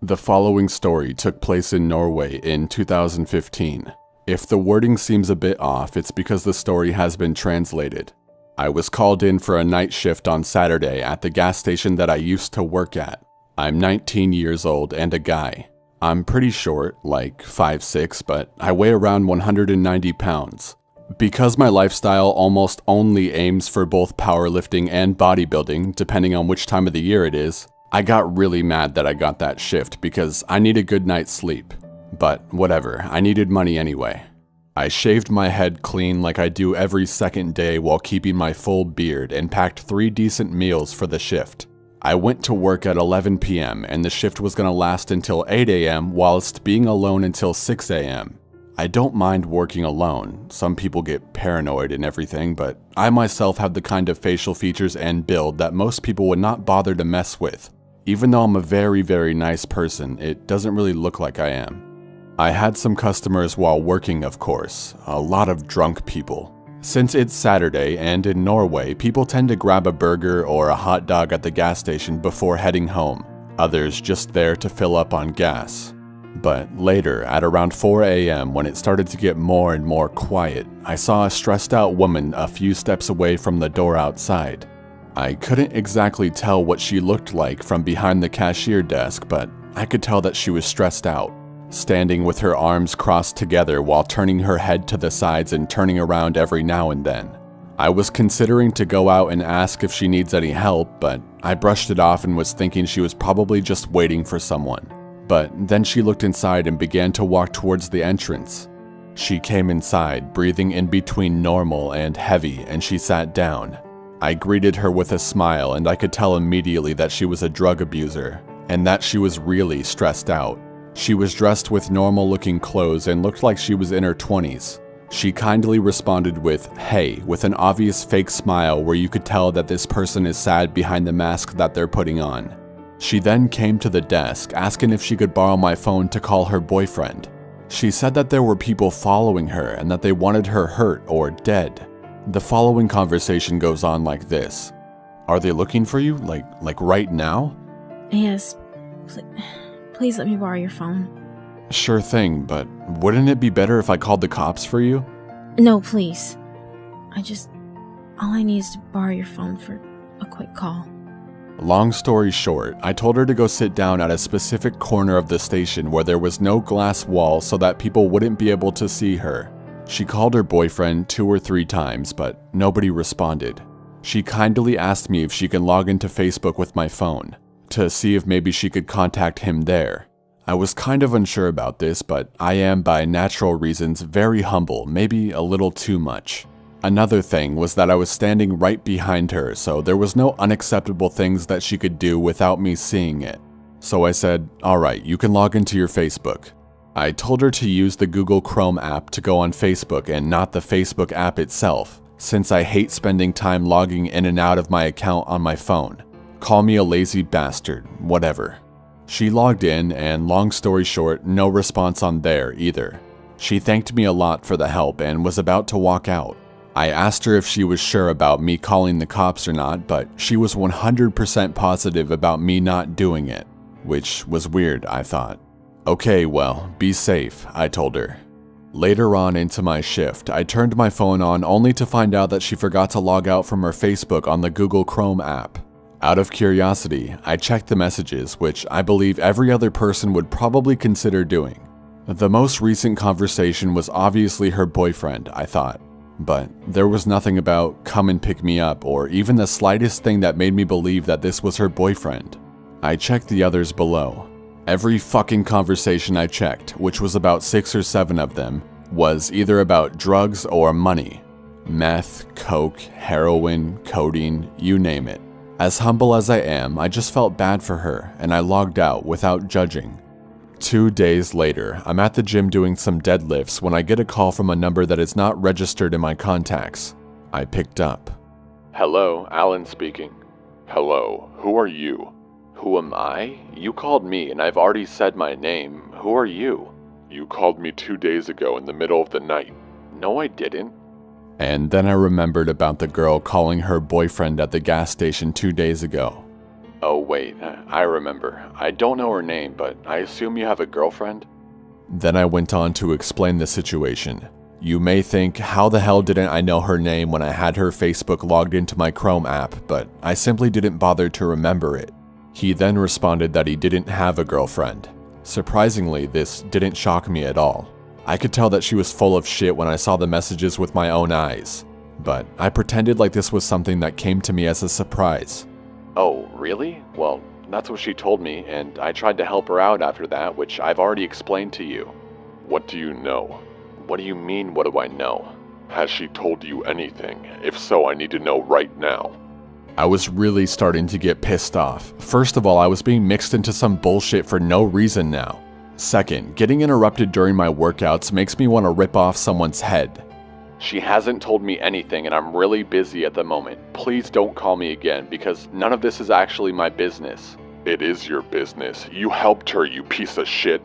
The following story took place in Norway in 2015. If the wording seems a bit off, it's because the story has been translated. I was called in for a night shift on Saturday at the gas station that I used to work at. I'm 19 years old and a guy. I'm pretty short, like 5'6", but I weigh around 190 pounds. Because my lifestyle almost only aims for both powerlifting and bodybuilding, depending on which time of the year it is, I got really mad that I got that shift because I need a good night's sleep. But whatever, I needed money anyway. I shaved my head clean like I do every second day while keeping my full beard and packed 3 decent meals for the shift. I went to work at 11 p.m. and the shift was gonna last until 8 a.m. whilst being alone until 6 a.m. I don't mind working alone. Some people get paranoid and everything, but I myself have the kind of facial features and build that most people would not bother to mess with. Even though I'm a very, very nice person, it doesn't really look like I am. I had some customers while working, of course, a lot of drunk people. Since it's Saturday and in Norway, people tend to grab a burger or a hot dog at the gas station before heading home, others just there to fill up on gas. But later, at around 4 a.m. when it started to get more and more quiet, I saw a stressed out woman a few steps away from the door outside. I couldn't exactly tell what she looked like from behind the cashier desk, but I could tell that she was stressed out, standing with her arms crossed together while turning her head to the sides and turning around every now and then. I was considering to go out and ask if she needs any help, but I brushed it off and was thinking she was probably just waiting for someone. But then she looked inside and began to walk towards the entrance. She came inside, breathing in between normal and heavy, and she sat down. I greeted her with a smile, and I could tell immediately that she was a drug abuser, and that she was really stressed out. She was dressed with normal-looking clothes and looked like she was in her 20s. She kindly responded with, "Hey," with an obvious fake smile where you could tell that this person is sad behind the mask that they're putting on. She then came to the desk, asking if she could borrow my phone to call her boyfriend. She said that there were people following her and that they wanted her hurt or dead. The following conversation goes on like this. "Are they looking for you? Like right now?" Yes. Please let me borrow your phone. "Sure thing, but wouldn't it be better if I called the cops for you?" No, please. All I need is to borrow your phone for a quick call. Long story short, I told her to go sit down at a specific corner of the station where there was no glass wall so that people wouldn't be able to see her. She called her boyfriend 2 or 3 times, but nobody responded. She kindly asked me if she can log into Facebook with my phone, to see if maybe she could contact him there. I was kind of unsure about this, but I am by natural reasons very humble, maybe a little too much. Another thing was that I was standing right behind her, so there was no unacceptable things that she could do without me seeing it. So I said, "Alright, you can log into your Facebook." I told her to use the Google Chrome app to go on Facebook and not the Facebook app itself, since I hate spending time logging in and out of my account on my phone. Call me a lazy bastard, whatever. She logged in, and long story short, no response on there either. She thanked me a lot for the help and was about to walk out. I asked her if she was sure about me calling the cops or not, but she was 100% positive about me not doing it, which was weird, I thought. "Okay, well, be safe," I told her. Later on into my shift, I turned my phone on only to find out that she forgot to log out from her Facebook on the Google Chrome app. Out of curiosity, I checked the messages, which I believe every other person would probably consider doing. The most recent conversation was obviously her boyfriend, I thought. But there was nothing about "come and pick me up" or even the slightest thing that made me believe that this was her boyfriend. I checked the others below. Every fucking conversation I checked, which was about 6 or 7 of them, was either about drugs or money. Meth, coke, heroin, codeine, you name it. As humble as I am, I just felt bad for her, and I logged out without judging. 2 days later, I'm at the gym doing some deadlifts when I get a call from a number that is not registered in my contacts. I picked up. "Hello, Alan speaking." "Hello, who are you?" "Who am I? You called me and I've already said my name. Who are you?" "You called me 2 days ago in the middle of the night." "No, I didn't." And then I remembered about the girl calling her boyfriend at the gas station 2 days ago. Oh wait, I remember. I don't know her name, but I assume you have a girlfriend? Then I went on to explain the situation. You may think, how the hell didn't I know her name when I had her Facebook logged into my Chrome app, but I simply didn't bother to remember it. He then responded that he didn't have a girlfriend. Surprisingly, this didn't shock me at all. I could tell that she was full of shit when I saw the messages with my own eyes, but I pretended like this was something that came to me as a surprise. Oh, really? Well, that's what she told me, and I tried to help her out after that, which I've already explained to you. What do you know? What do you mean, what do I know? Has she told you anything? If so, I need to know right now. I was really starting to get pissed off. First of all, I was being mixed into some bullshit for no reason now. Second, getting interrupted during my workouts makes me want to rip off someone's head. She hasn't told me anything and I'm really busy at the moment. Please don't call me again because none of this is actually my business. It is your business. You helped her, you piece of shit.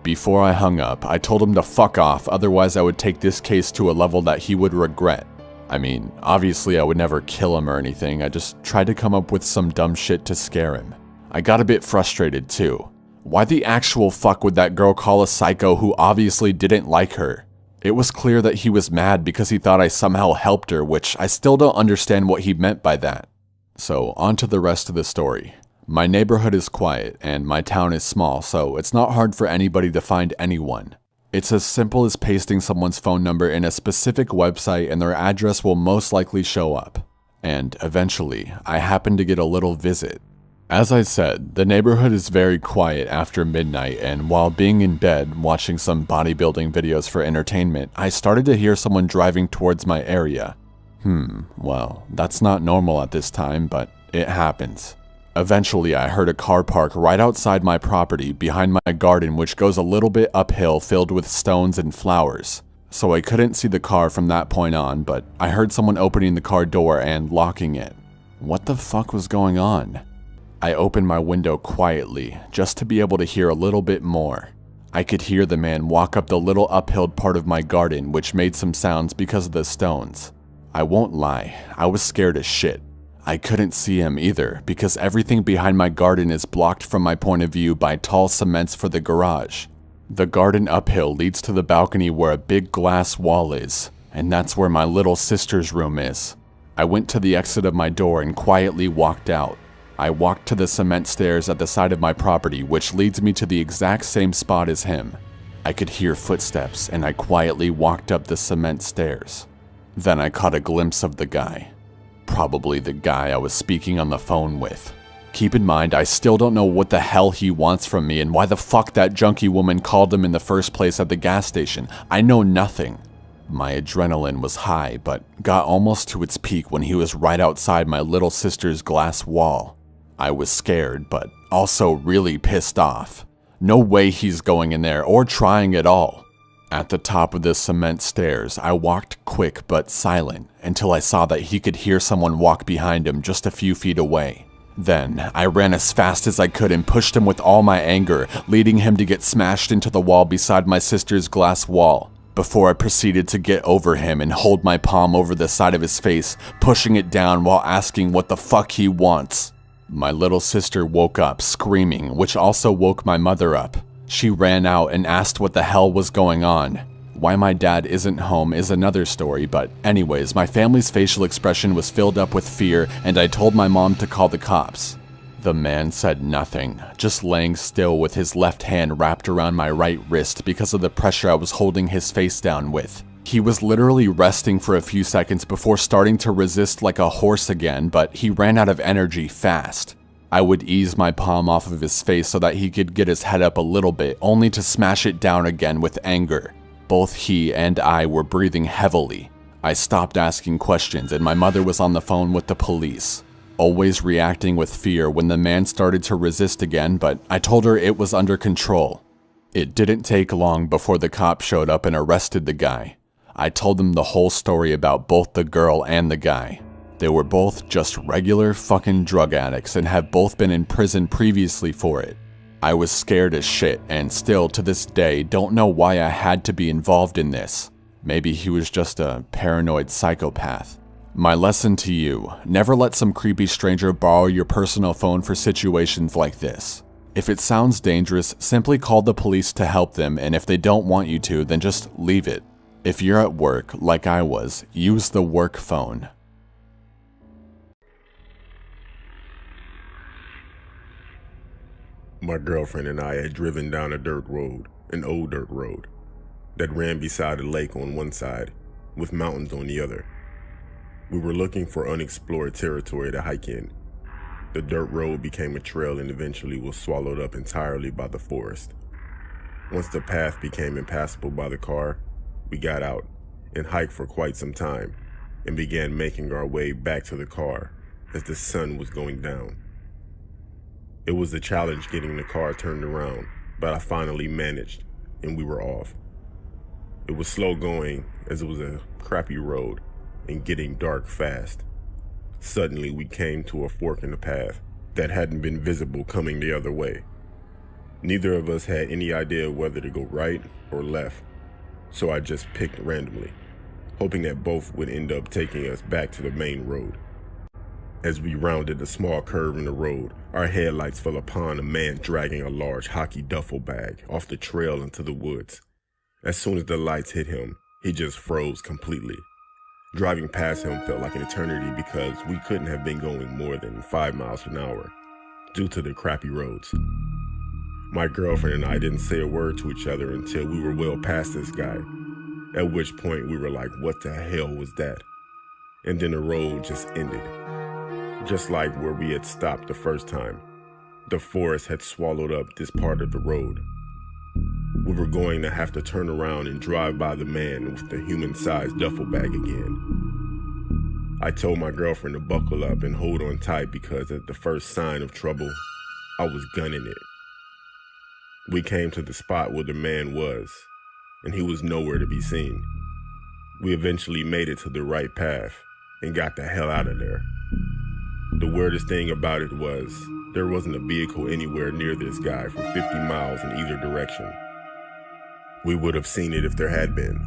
Before I hung up, I told him to fuck off, otherwise I would take this case to a level that he would regret. I mean, obviously I would never kill him or anything, I just tried to come up with some dumb shit to scare him. I got a bit frustrated too. Why the actual fuck would that girl call a psycho who obviously didn't like her? It was clear that he was mad because he thought I somehow helped her, which I still don't understand what he meant by that. So, on to the rest of the story. My neighborhood is quiet, and my town is small, so it's not hard for anybody to find anyone. It's as simple as pasting someone's phone number in a specific website and their address will most likely show up. And eventually, I happened to get a little visit. As I said, the neighborhood is very quiet after midnight, and while being in bed watching some bodybuilding videos for entertainment, I started to hear someone driving towards my area. Well, that's not normal at this time, but it happens. Eventually, I heard a car park right outside my property behind my garden, which goes a little bit uphill filled with stones and flowers. So I couldn't see the car from that point on, but I heard someone opening the car door and locking it. What the fuck was going on? I opened my window quietly, just to be able to hear a little bit more. I could hear the man walk up the little uphill part of my garden, which made some sounds because of the stones. I won't lie, I was scared as shit. I couldn't see him either, because everything behind my garden is blocked from my point of view by tall cements for the garage. The garden uphill leads to the balcony where a big glass wall is, and that's where my little sister's room is. I went to the exit of my door and quietly walked out. I walked to the cement stairs at the side of my property, which leads me to the exact same spot as him. I could hear footsteps, and I quietly walked up the cement stairs. Then I caught a glimpse of the guy. Probably the guy I was speaking on the phone with. Keep in mind, I still don't know what the hell he wants from me and why the fuck that junkie woman called him in the first place at the gas station. I know nothing. My adrenaline was high, but got almost to its peak when he was right outside my little sister's glass wall. I was scared, but also really pissed off. No way he's going in there or trying at all. At the top of the cement stairs, I walked quick but silent until I saw that he could hear someone walk behind him just a few feet away. Then, I ran as fast as I could and pushed him with all my anger, leading him to get smashed into the wall beside my sister's glass wall, before I proceeded to get over him and hold my palm over the side of his face, pushing it down while asking what the fuck he wants. My little sister woke up screaming, which also woke my mother up. She ran out and asked what the hell was going on. Why my dad isn't home is another story, but anyways, my family's facial expression was filled up with fear and I told my mom to call the cops. The man said nothing, just laying still with his left hand wrapped around my right wrist because of the pressure I was holding his face down with. He was literally resting for a few seconds before starting to resist like a horse again, but he ran out of energy fast. I would ease my palm off of his face so that he could get his head up a little bit, only to smash it down again with anger. Both he and I were breathing heavily. I stopped asking questions and my mother was on the phone with the police, always reacting with fear when the man started to resist again, but I told her it was under control. It didn't take long before the cops showed up and arrested the guy. I told them the whole story about both the girl and the guy. They were both just regular fucking drug addicts and have both been in prison previously for it. I was scared as shit and still to this day don't know why I had to be involved in this. Maybe he was just a paranoid psychopath. My lesson to you, never let some creepy stranger borrow your personal phone for situations like this. If it sounds dangerous, simply call the police to help them, and if they don't want you to, then just leave it. If you're at work, like I was, use the work phone. My girlfriend and I had driven down a dirt road, an old dirt road, that ran beside a lake on one side, with mountains on the other. We were looking for unexplored territory to hike in. The dirt road became a trail and eventually was swallowed up entirely by the forest. Once the path became impassable by the car, we got out and hiked for quite some time and began making our way back to the car as the sun was going down. It was a challenge getting the car turned around, but I finally managed and we were off. It was slow going as it was a crappy road and getting dark fast. Suddenly we came to a fork in the path that hadn't been visible coming the other way. Neither of us had any idea whether to go right or left, so I just picked randomly, hoping that both would end up taking us back to the main road. As we rounded a small curve in the road, our headlights fell upon a man dragging a large hockey duffel bag off the trail into the woods. As soon as the lights hit him, he just froze completely. Driving past him felt like an eternity because we couldn't have been going more than 5 miles an hour due to the crappy roads. My girlfriend and I didn't say a word to each other until we were well past this guy, at which point we were like, what the hell was that? And then the road just ended. Just like where we had stopped the first time, the forest had swallowed up this part of the road. We were going to have to turn around and drive by the man with the human-sized duffel bag again. I told my girlfriend to buckle up and hold on tight because at the first sign of trouble, I was gunning it. We came to the spot where the man was, and he was nowhere to be seen. We eventually made it to the right path and got the hell out of there. The weirdest thing about it was there wasn't a vehicle anywhere near this guy for 50 miles in either direction. We would have seen it if there had been.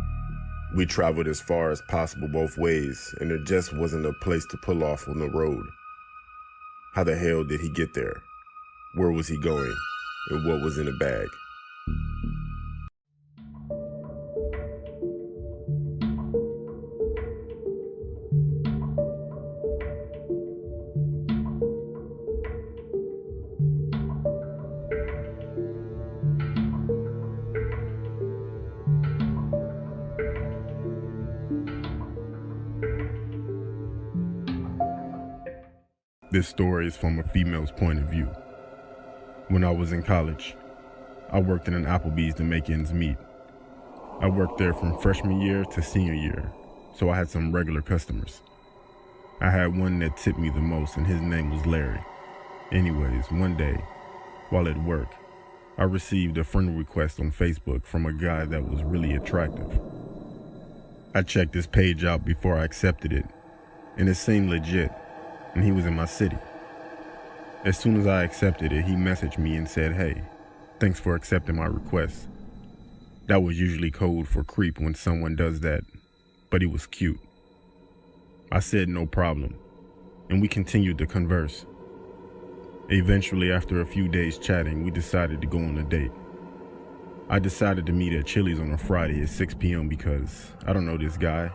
We traveled as far as possible both ways, and there just wasn't a place to pull off on the road. How the hell did he get there? Where was he going? And what was in the bag? This story is from a female's point of view. When I was in college, I worked in an Applebee's to make ends meet. I worked there from freshman year to senior year, so I had some regular customers. I had one that tipped me the most, and his name was Larry. Anyways, one day, while at work, I received a friend request on Facebook from a guy that was really attractive. I checked his page out before I accepted it, and it seemed legit, and he was in my city. As soon as I accepted it, he messaged me and said, "Hey, thanks for accepting my request." That was usually code for creep when someone does that, but he was cute. I said no problem, and we continued to converse. Eventually, after a few days chatting, we decided to go on a date. I decided to meet at Chili's on a Friday at 6 p.m. because I don't know this guy,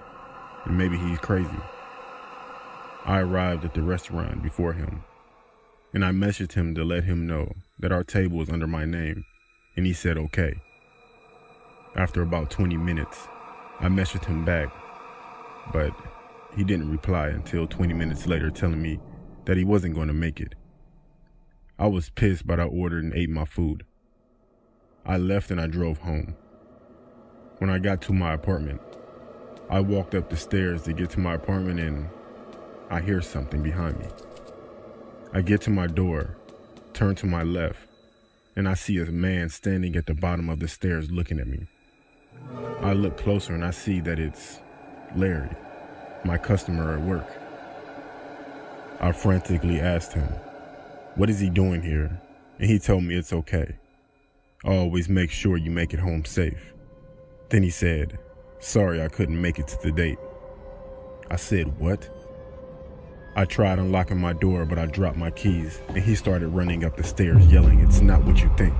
and maybe he's crazy. I arrived at the restaurant before him, and I messaged him to let him know that our table was under my name, and he said okay. After about 20 minutes, I messaged him back, but he didn't reply until 20 minutes later telling me that he wasn't going to make it. I was pissed, but I ordered and ate my food. I left and I drove home. When I got to my apartment, I walked up the stairs to get to my apartment and I hear something behind me. I get to my door, turn to my left, and I see a man standing at the bottom of the stairs looking at me. I look closer and I see that it's Larry, my customer at work. I frantically asked him, "What is he doing here?" And he told me it's okay. Always make sure you make it home safe. Then he said, "Sorry I couldn't make it to the date." I said, "What?" I tried unlocking my door, but I dropped my keys, and he started running up the stairs yelling, "It's not what you think."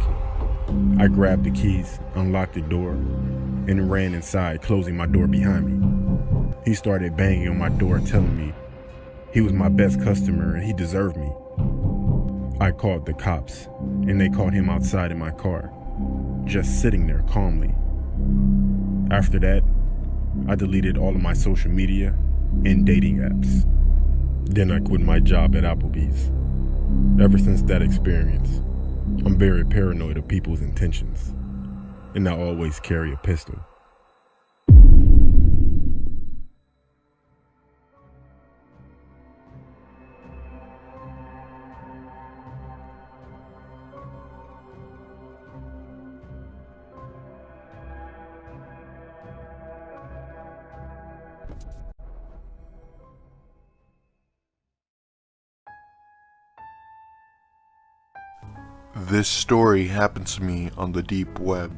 I grabbed the keys, unlocked the door, and ran inside, closing my door behind me. He started banging on my door, telling me he was my best customer and he deserved me. I called the cops, and they caught him outside in my car, just sitting there calmly. After that, I deleted all of my social media and dating apps. Then I quit my job at Applebee's. Ever since that experience, I'm very paranoid of people's intentions, and I always carry a pistol. This story happened to me on the deep web.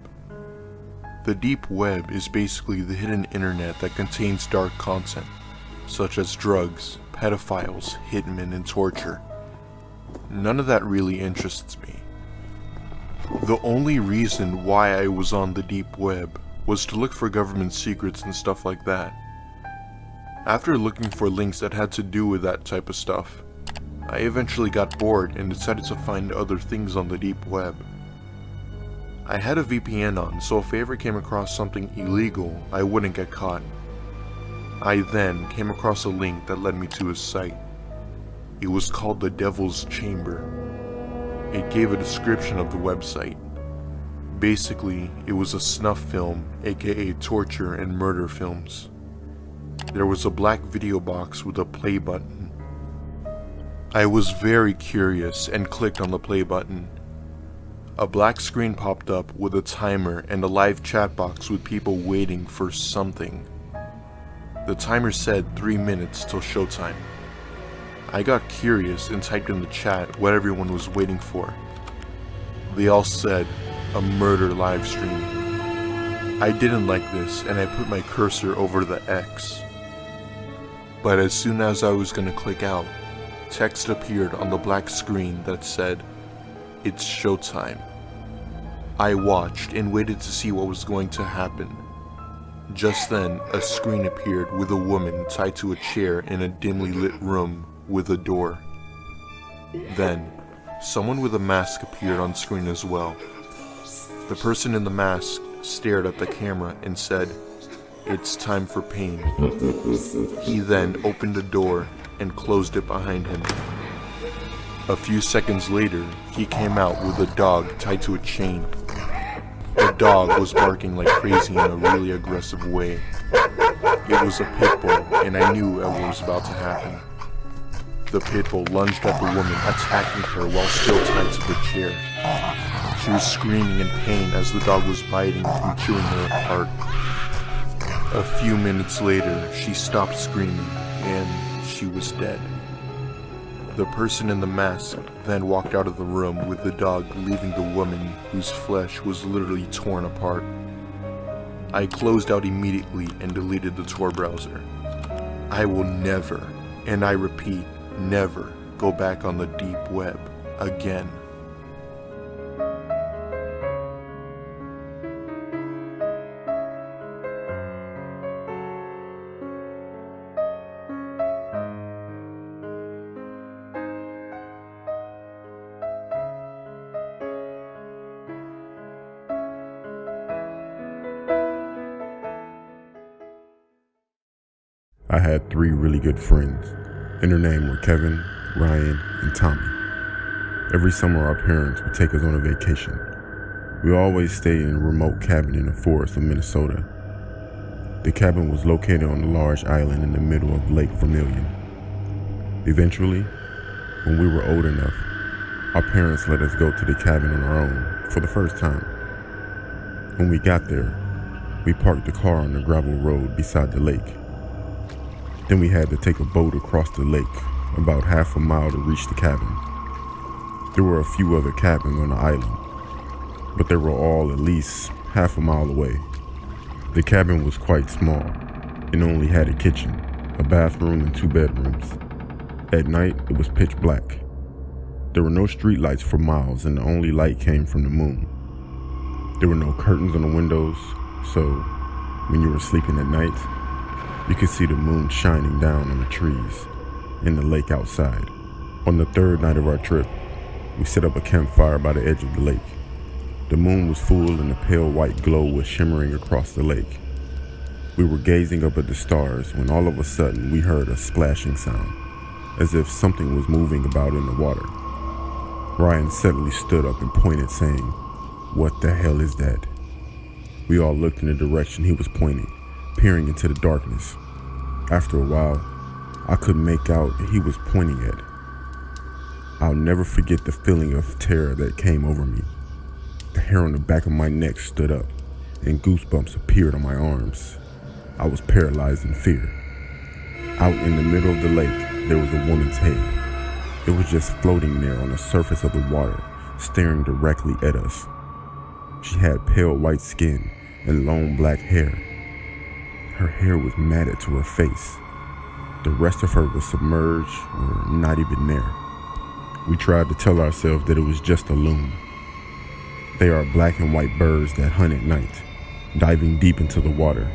The deep web is basically the hidden internet that contains dark content, such as drugs, pedophiles, hitmen, and torture. None of that really interests me. The only reason why I was on the deep web was to look for government secrets and stuff like that. After looking for links that had to do with that type of stuff, I eventually got bored and decided to find other things on the deep web. I had a VPN on, so if I ever came across something illegal, I wouldn't get caught. I then came across a link that led me to a site. It was called the Devil's Chamber. It gave a description of the website. Basically, it was a snuff film, aka torture and murder films. There was a black video box with a play button. I was very curious and clicked on the play button. A black screen popped up with a timer and a live chat box with people waiting for something. The timer said 3 minutes till showtime. I got curious and typed in the chat what everyone was waiting for. They all said, a murder live stream. I didn't like this and I put my cursor over the X. But as soon as I was gonna click out, text appeared on the black screen that said, "It's showtime." I watched and waited to see what was going to happen. Just then, a screen appeared with a woman tied to a chair in a dimly lit room with a door. Then, someone with a mask appeared on screen as well. The person in the mask stared at the camera and said, "It's time for pain." He then opened the door and closed it behind him. A few seconds later, he came out with a dog tied to a chain. The dog was barking like crazy in a really aggressive way. It was a pit bull, and I knew what was about to happen. The pit bull lunged at the woman, attacking her while still tied to the chair. She was screaming in pain as the dog was biting and chewing her apart. A few minutes later, she stopped screaming, and she was dead. The person in the mask then walked out of the room with the dog, leaving the woman whose flesh was literally torn apart. I closed out immediately and deleted the Tor browser. I will never, and I repeat, never go back on the deep web again. I had 3 really good friends, and their names were Kevin, Ryan, and Tommy. Every summer our parents would take us on a vacation. We always stayed in a remote cabin in the forest of Minnesota. The cabin was located on a large island in the middle of Lake Vermilion. Eventually, when we were old enough, our parents let us go to the cabin on our own for the first time. When we got there, we parked the car on the gravel road beside the lake. Then we had to take a boat across the lake, about half a mile to reach the cabin. There were a few other cabins on the island, but they were all at least half a mile away. The cabin was quite small and only had a kitchen, a bathroom, and 2 bedrooms. At night, it was pitch black. There were no street lights for miles, and the only light came from the moon. There were no curtains on the windows, so when you were sleeping at night, you could see the moon shining down on the trees and the lake outside. On the third night of our trip, we set up a campfire by the edge of the lake. The moon was full and a pale white glow was shimmering across the lake. We were gazing up at the stars when all of a sudden we heard a splashing sound, as if something was moving about in the water. Ryan suddenly stood up and pointed, saying, "What the hell is that?" We all looked in the direction he was pointing, peering into the darkness. After a while, I couldn't make out what he was pointing at. I'll never forget the feeling of terror that came over me. The hair on the back of my neck stood up, and goosebumps appeared on my arms. I was paralyzed in fear. Out in the middle of the lake, there was a woman's head. It was just floating there on the surface of the water, staring directly at us. She had pale white skin and long black hair. Her hair was matted to her face. The rest of her was submerged or not even there. We tried to tell ourselves that it was just a loon. They are black and white birds that hunt at night, diving deep into the water.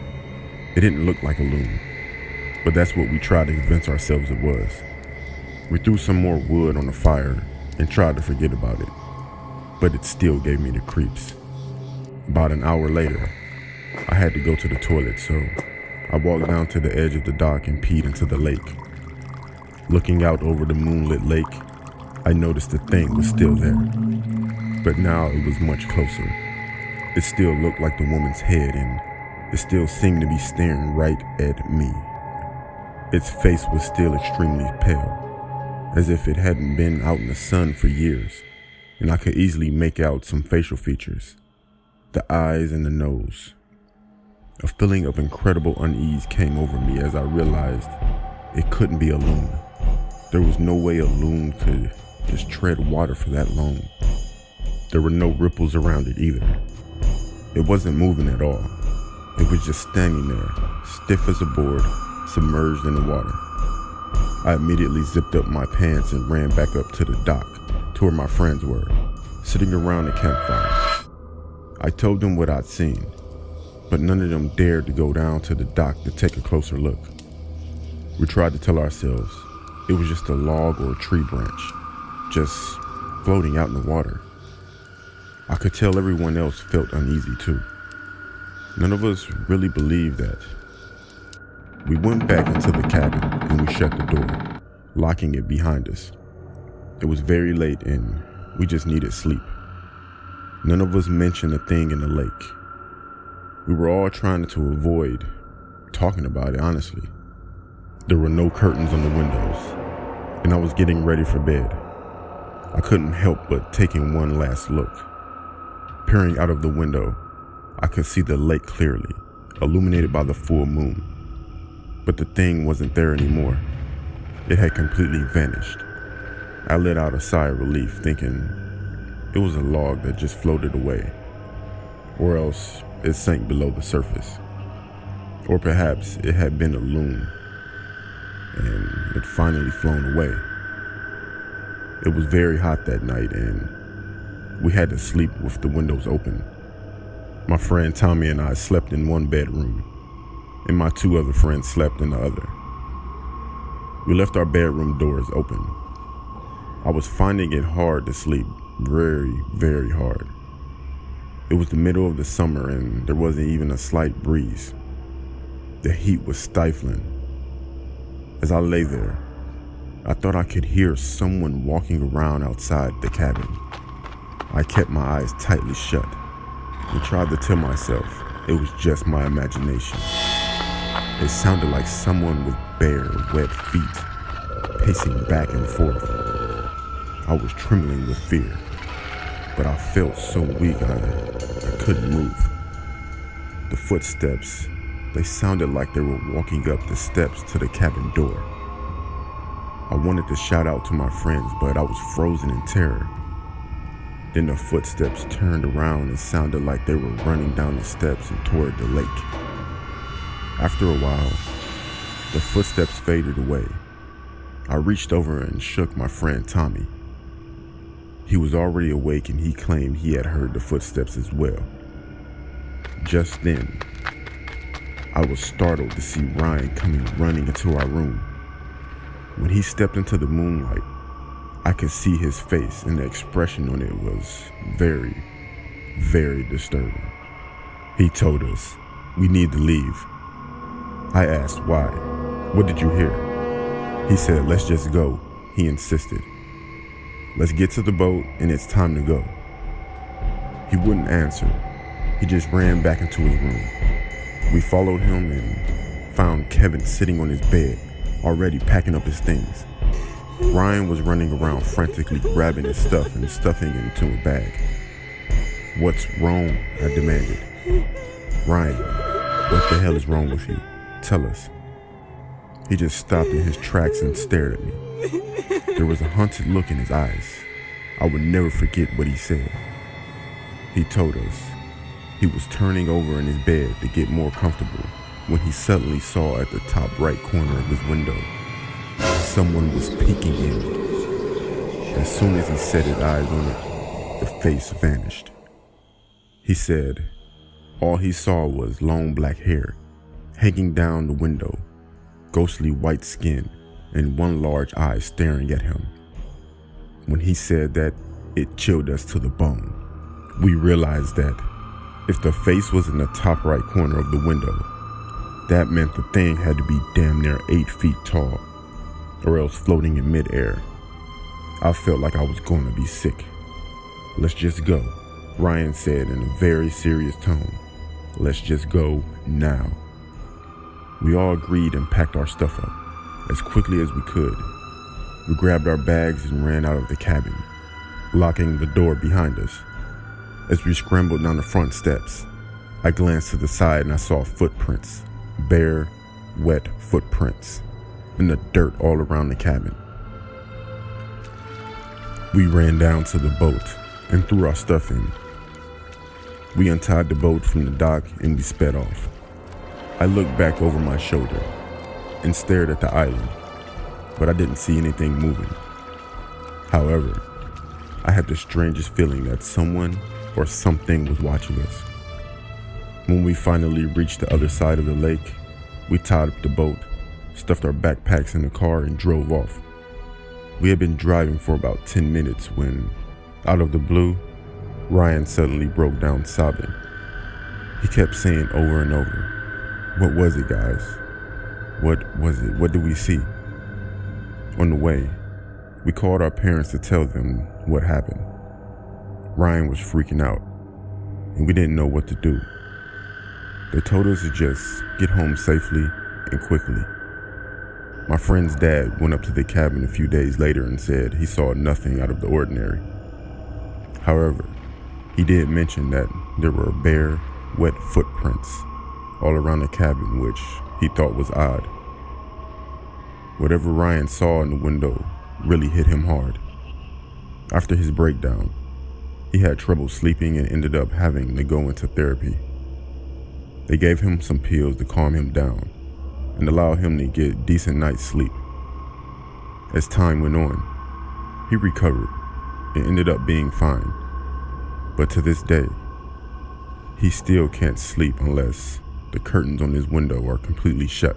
It didn't look like a loon, but that's what we tried to convince ourselves it was. We threw some more wood on the fire and tried to forget about it, but it still gave me the creeps. About an hour later, I had to go to the toilet, so I walked down to the edge of the dock and peed into the lake. Looking out over the moonlit lake, I noticed the thing was still there, but now it was much closer. It still looked like the woman's head, and it still seemed to be staring right at me. Its face was still extremely pale, as if it hadn't been out in the sun for years, and I could easily make out some facial features, the eyes and the nose. A feeling of incredible unease came over me as I realized it couldn't be a loon. There was no way a loon could just tread water for that long. There were no ripples around it either. It wasn't moving at all. It was just standing there, stiff as a board, submerged in the water. I immediately zipped up my pants and ran back up to the dock, to where my friends were, sitting around the campfire. I told them what I'd seen, but none of them dared to go down to the dock to take a closer look. We tried to tell ourselves it was just a log or a tree branch, just floating out in the water. I could tell everyone else felt uneasy too. None of us really believed that. We went back into the cabin and we shut the door, locking it behind us. It was very late and we just needed sleep. None of us mentioned a thing in the lake. We were all trying to avoid talking about it, honestly. There were no curtains on the windows, and I was getting ready for bed. I couldn't help but taking one last look. Peering out of the window, I could see the lake clearly, illuminated by the full moon. But the thing wasn't there anymore. It had completely vanished. I let out a sigh of relief, thinking it was a log that just floated away, or else it sank below the surface. Or perhaps it had been a loon, and it finally flown away. It was very hot that night, and we had to sleep with the windows open. My friend Tommy and I slept in one bedroom, and my two other friends slept in the other. We left our bedroom doors open. I was finding it hard to sleep, very, very hard. It was the middle of the summer and there wasn't even a slight breeze. The heat was stifling. As I lay there, I thought I could hear someone walking around outside the cabin. I kept my eyes tightly shut and tried to tell myself it was just my imagination. It sounded like someone with bare, wet feet, pacing back and forth. I was trembling with fear, but I felt so weak I couldn't move. The footsteps, they sounded like they were walking up the steps to the cabin door. I wanted to shout out to my friends, but I was frozen in terror. Then the footsteps turned around and sounded like they were running down the steps and toward the lake. After a while, the footsteps faded away, I reached over and shook my friend Tommy. He was already awake and he claimed he had heard the footsteps as well. Just then, I was startled to see Ryan coming running into our room. When he stepped into the moonlight, I could see his face, and the expression on it was very, very disturbing. He told us, "We need to leave." I asked why. "What did you hear?" He said, "Let's just go," he insisted. "Let's get to the boat and it's time to go." He wouldn't answer. He just ran back into his room. We followed him and found Kevin sitting on his bed, already packing up his things. Ryan was running around frantically grabbing his stuff and stuffing it into a bag. "What's wrong?" I demanded. "Ryan, what the hell is wrong with you? Tell us." He just stopped in his tracks and stared at me. There was a haunted look in his eyes. I would never forget what he said. He told us he was turning over in his bed to get more comfortable when he suddenly saw at the top right corner of his window, someone was peeking in. As soon as he set his eyes on it, the face vanished. He said all he saw was long black hair hanging down the window, ghostly white skin, and one large eye staring at him. When he said that, it chilled us to the bone. We realized that if the face was in the top right corner of the window, that meant the thing had to be damn near 8 feet tall, or else floating in midair. I felt like I was going to be sick. "Let's just go," Ryan said in a very serious tone. "Let's just go now." We all agreed and packed our stuff up as quickly as we could. We grabbed our bags and ran out of the cabin, locking the door behind us. As we scrambled down the front steps, I glanced to the side and I saw footprints, bare, wet footprints, in the dirt all around the cabin. We ran down to the boat and threw our stuff in. We untied the boat from the dock and we sped off. I looked back over my shoulder and stared at the island, but I didn't see anything moving. However, I had the strangest feeling that someone or something was watching us. When we finally reached the other side of the lake, we tied up the boat, stuffed our backpacks in the car, and drove off. We had been driving for about 10 minutes when, out of the blue, Ryan suddenly broke down sobbing. He kept saying over and over, "What was it, guys? What was it? What did we see?" On the way, we called our parents to tell them what happened. Ryan was freaking out, and we didn't know what to do. They told us to just get home safely and quickly. My friend's dad went up to the cabin a few days later and said he saw nothing out of the ordinary. However, he did mention that there were bare, wet footprints all around the cabin, which he thought was odd. Whatever Ryan saw in the window really hit him hard. After his breakdown, he had trouble sleeping and ended up having to go into therapy. They gave him some pills to calm him down and allow him to get a decent night's sleep. As time went on, he recovered and ended up being fine. But to this day, he still can't sleep unless the curtains on his window are completely shut.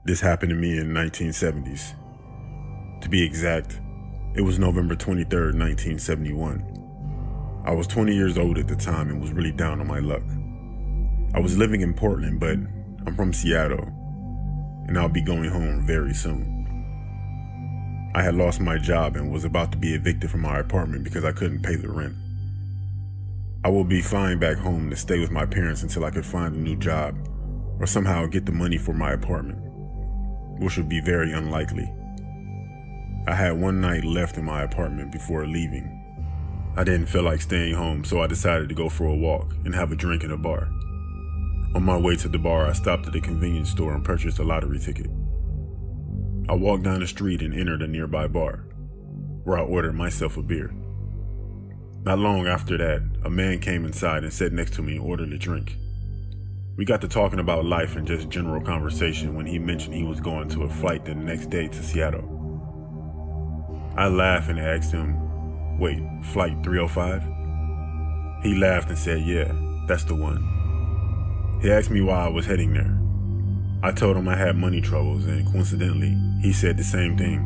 This happened to me in 1970s. To be exact, it was November 23rd, 1971. I was 20 years old at the time and was really down on my luck. I was living in Portland, but I'm from Seattle, and I'll be going home very soon. I had lost my job and was about to be evicted from my apartment because I couldn't pay the rent. I will be flying back home to stay with my parents until I could find a new job or somehow get the money for my apartment, which would be very unlikely. I had one night left in my apartment before leaving. I didn't feel like staying home, so I decided to go for a walk and have a drink in a bar. On my way to the bar, I stopped at a convenience store and purchased a lottery ticket. I walked down the street and entered a nearby bar, where I ordered myself a beer. Not long after that, a man came inside and sat next to me and ordered a drink. We got to talking about life and just general conversation when he mentioned he was going to a flight the next day to Seattle. I laughed and asked him, "Wait, flight 305? He laughed and said, "Yeah, that's the one." He asked me why I was heading there. I told him I had money troubles, and coincidentally, he said the same thing.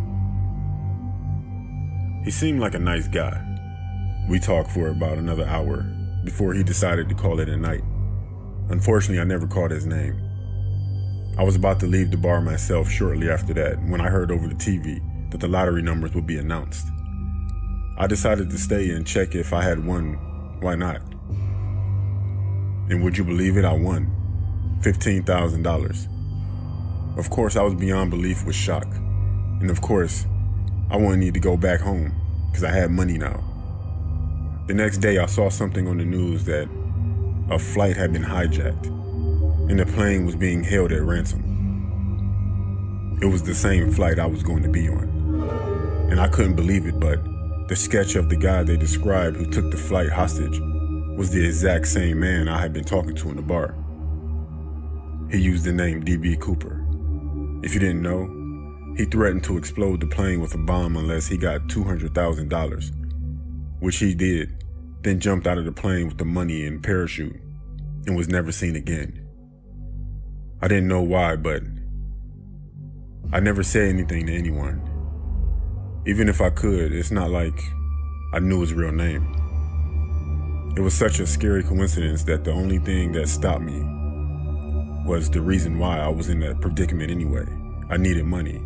He seemed like a nice guy. We talked for about another hour before he decided to call it a night. Unfortunately, I never caught his name. I was about to leave the bar myself shortly after that when I heard over the TV that the lottery numbers would be announced. I decided to stay and check if I had won. Why not? And would you believe it? I won $15,000. Of course, I was beyond belief with shock. And of course, I wouldn't need to go back home because I had money now. The next day, I saw something on the news that a flight had been hijacked and the plane was being held at ransom. It was the same flight I was going to be on. And I couldn't believe it, but the sketch of the guy they described who took the flight hostage was the exact same man I had been talking to in the bar. He used the name D.B. Cooper. If you didn't know, he threatened to explode the plane with a bomb unless he got $200,000, which he did, then jumped out of the plane with the money and parachute and was never seen again. I didn't know why, but I never said anything to anyone. Even if I could, it's not like I knew his real name. It was such a scary coincidence that the only thing that stopped me was the reason why I was in that predicament anyway. I needed money,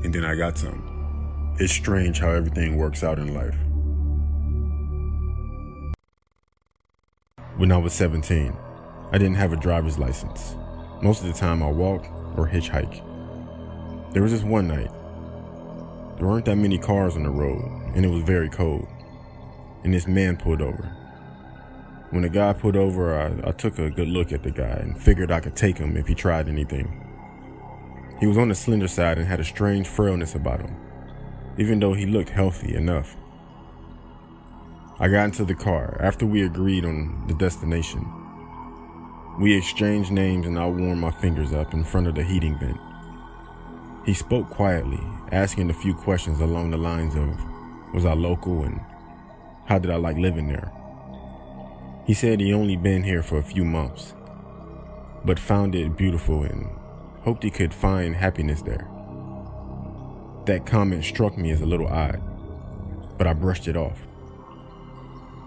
and then I got some. It's strange how everything works out in life. When I was 17, I didn't have a driver's license. Most of the time I walked or hitchhike. There was this one night. There weren't that many cars on the road, and it was very cold. And this man pulled over. When the guy pulled over, I took a good look at the guy and figured I could take him if he tried anything. He was on the slender side and had a strange frailness about him, even though he looked healthy enough. I got into the car after we agreed on the destination. We exchanged names and I warmed my fingers up in front of the heating vent. He spoke quietly, asking a few questions along the lines of, was I local and how did I like living there? He said he only been here for a few months, but found it beautiful and hoped he could find happiness there. That comment struck me as a little odd, but I brushed it off.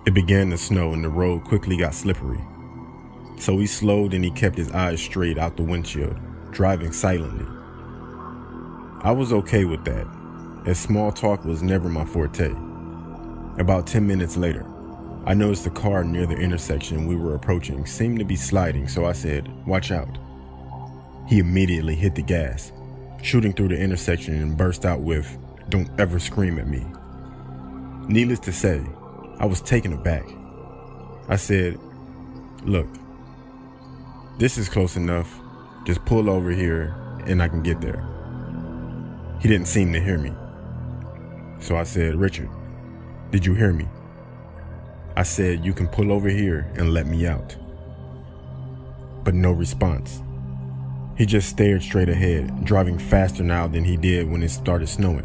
It began to snow and the road quickly got slippery. So he slowed and he kept his eyes straight out the windshield, driving silently. I was okay with that, as small talk was never my forte. About 10 minutes later, I noticed the car near the intersection we were approaching seemed to be sliding, so I said, "Watch out." He immediately hit the gas, shooting through the intersection and burst out with, "Don't ever scream at me." Needless to say, I was taken aback. I said, "Look, this is close enough. Just pull over here and I can get there." He didn't seem to hear me. So I said, "Richard, did you hear me? I said you can pull over here and let me out." But no response. He just stared straight ahead, driving faster now than he did when it started snowing.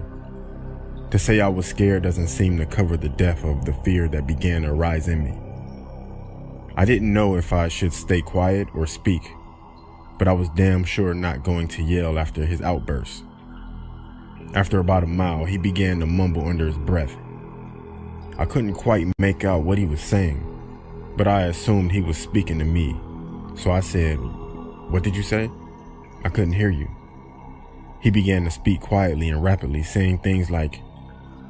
To say I was scared doesn't seem to cover the depth of the fear that began to rise in me. I didn't know if I should stay quiet or speak, but I was damn sure not going to yell after his outburst. After about a mile, he began to mumble under his breath. I couldn't quite make out what he was saying, but I assumed he was speaking to me. So I said, "What did you say? I couldn't hear you." He began to speak quietly and rapidly, saying things like,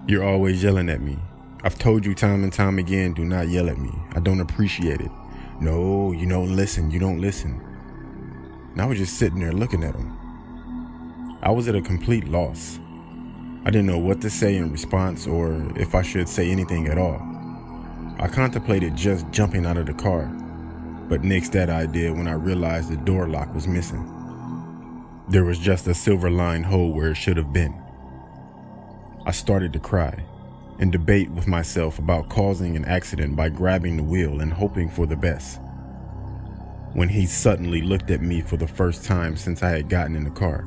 "You're always yelling at me. I've told you time and time again, do not yell at me. I don't appreciate it. No, you don't listen, you don't listen." And I was just sitting there looking at him. I was at a complete loss. I didn't know what to say in response or if I should say anything at all. I contemplated just jumping out of the car, but nixed that idea when I realized the door lock was missing. There was just a silver-lined hole where it should have been. I started to cry and debate with myself about causing an accident by grabbing the wheel and hoping for the best. when he suddenly looked at me for the first time since I had gotten in the car.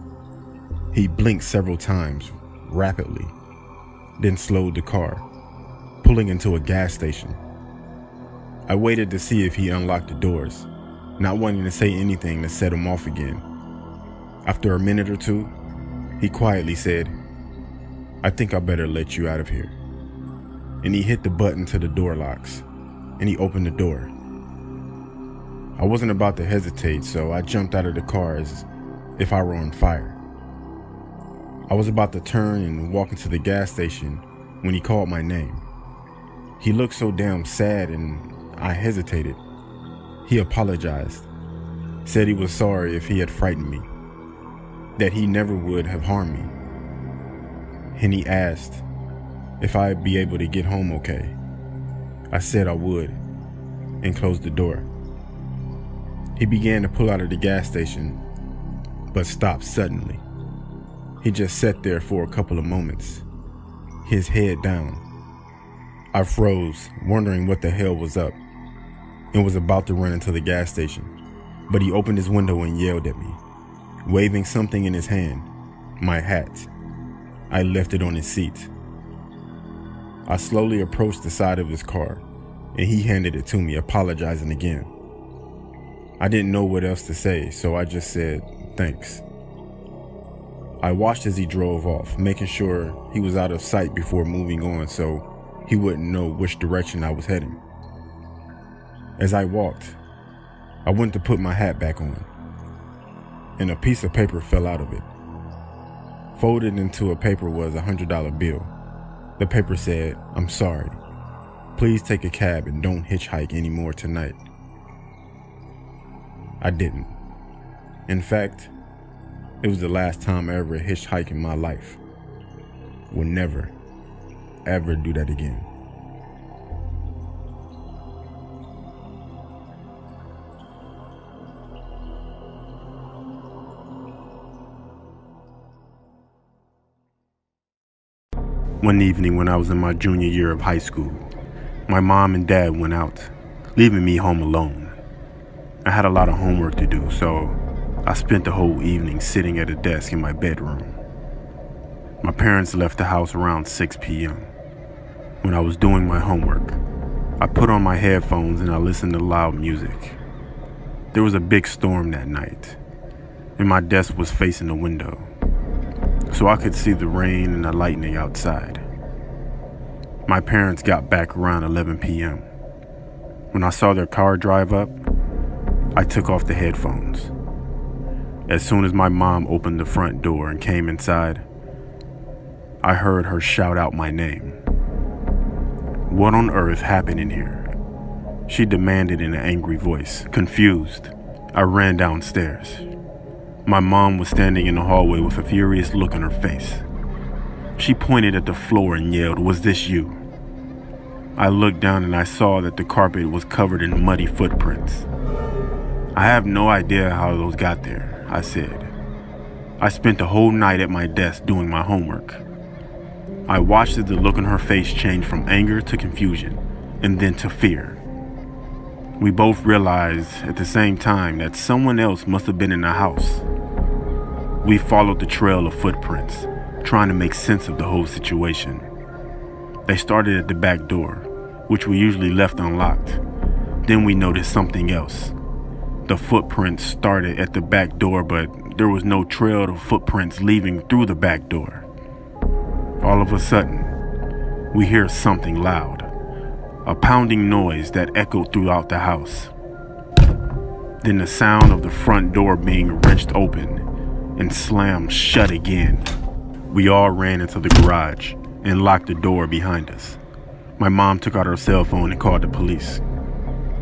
He blinked several times, rapidly, then slowed the car, pulling into a gas station. I waited to see if he unlocked the doors, not wanting to say anything to set him off again. After a minute or two, he quietly said, "I think I better let you out of here." And he hit the button to the door locks, and he opened the door. I wasn't about to hesitate, so I jumped out of the car as if I were on fire. I was about to turn and walk into the gas station when he called my name. He looked so damn sad and I hesitated. He apologized, said he was sorry if he had frightened me, that he never would have harmed me. And he asked if I'd be able to get home okay. I said I would and closed the door. He began to pull out of the gas station, but stopped suddenly. He just sat there for a couple of moments, his head down. I froze, wondering what the hell was up, and was about to run into the gas station, but he opened his window and yelled at me, waving something in his hand, my hat. I left it on his seat. I slowly approached the side of his car, and he handed it to me, apologizing again. I didn't know what else to say, so I just said, "Thanks." I watched as he drove off, making sure he was out of sight before moving on so he wouldn't know which direction I was heading. As I walked, I went to put my hat back on, and a piece of paper fell out of it. Folded into a paper was a $100 bill. The paper said, "I'm sorry. Please take a cab and don't hitchhike anymore tonight." I didn't. In fact, it was the last time I ever hitchhiked in my life. Will never, ever do that again. One evening when I was in my junior year of high school, my mom and dad went out, leaving me home alone. I had a lot of homework to do, so I spent the whole evening sitting at a desk in my bedroom. My parents left the house around 6 p.m. When I was doing my homework, I put on my headphones and I listened to loud music. There was a big storm that night, and my desk was facing the window, so I could see the rain and the lightning outside. My parents got back around 11 p.m. When I saw their car drive up, I took off the headphones. As soon as my mom opened the front door and came inside, I heard her shout out my name. "What on earth happened in here?" she demanded in an angry voice. Confused, I ran downstairs. My mom was standing in the hallway with a furious look on her face. She pointed at the floor and yelled, "Was this you?" I looked down and I saw that the carpet was covered in muddy footprints. "I have no idea how those got there," I said. "I spent the whole night at my desk doing my homework." I watched as the look on her face changed from anger to confusion, and then to fear. We both realized at the same time that someone else must have been in the house. We followed the trail of footprints, trying to make sense of the whole situation. They started at the back door, which we usually left unlocked. Then we noticed something else. The footprints started at the back door, but there was no trail of footprints leaving through the back door. All of a sudden, we hear something loud, a pounding noise that echoed throughout the house. Then the sound of the front door being wrenched open and slammed shut again. We all ran into the garage and locked the door behind us. My mom took out her cell phone and called the police.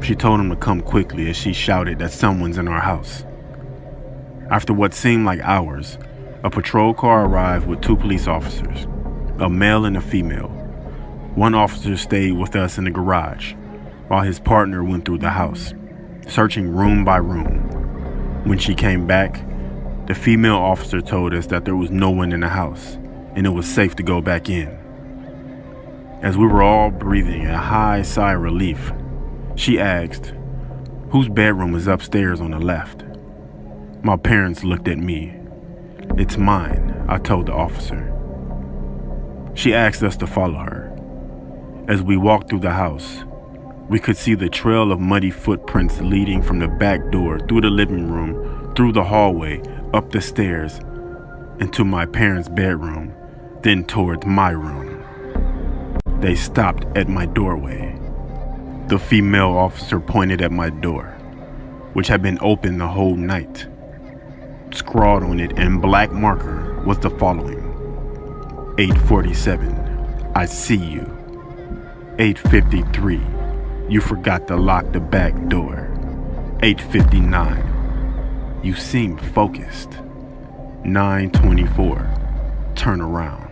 She told them to come quickly as she shouted that someone's in our house. After what seemed like hours, a patrol car arrived with 2 police officers, a male and a female. One officer stayed with us in the garage, while his partner went through the house, searching room by room. When she came back, the female officer told us that there was no one in the house, and it was safe to go back in. As we were all breathing a high sigh of relief, she asked, Whose bedroom is upstairs on the left? My parents looked at me. It's mine, I told the officer. She asked us to follow her. As we walked through the house, we could see the trail of muddy footprints leading from the back door through the living room, through the hallway, up the stairs, into my parents' bedroom, then towards my room. They stopped at my doorway. The female officer pointed at my door, which had been open the whole night. Scrawled on it in black marker was the following: 8:47, I see you. 8:53, you forgot to lock the back door. 8:59, you seem focused. 9:24, turn around.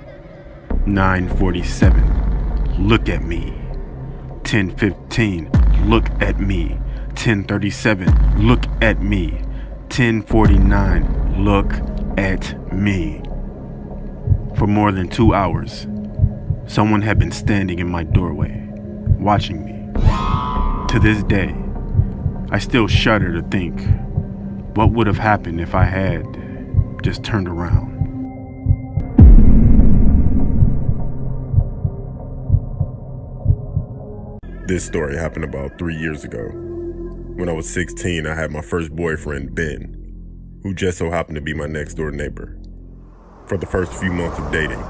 9:47, look at me. 10:15, look at me. 10:37, look at me. 10:49, look at me. For more than 2 hours, someone had been standing in my doorway, watching me. To this day, I still shudder to think what would have happened if I had just turned around. This story happened about 3 years ago. When I was 16, I had my first boyfriend, Ben, who just so happened to be my next door neighbor. For the first few months of dating,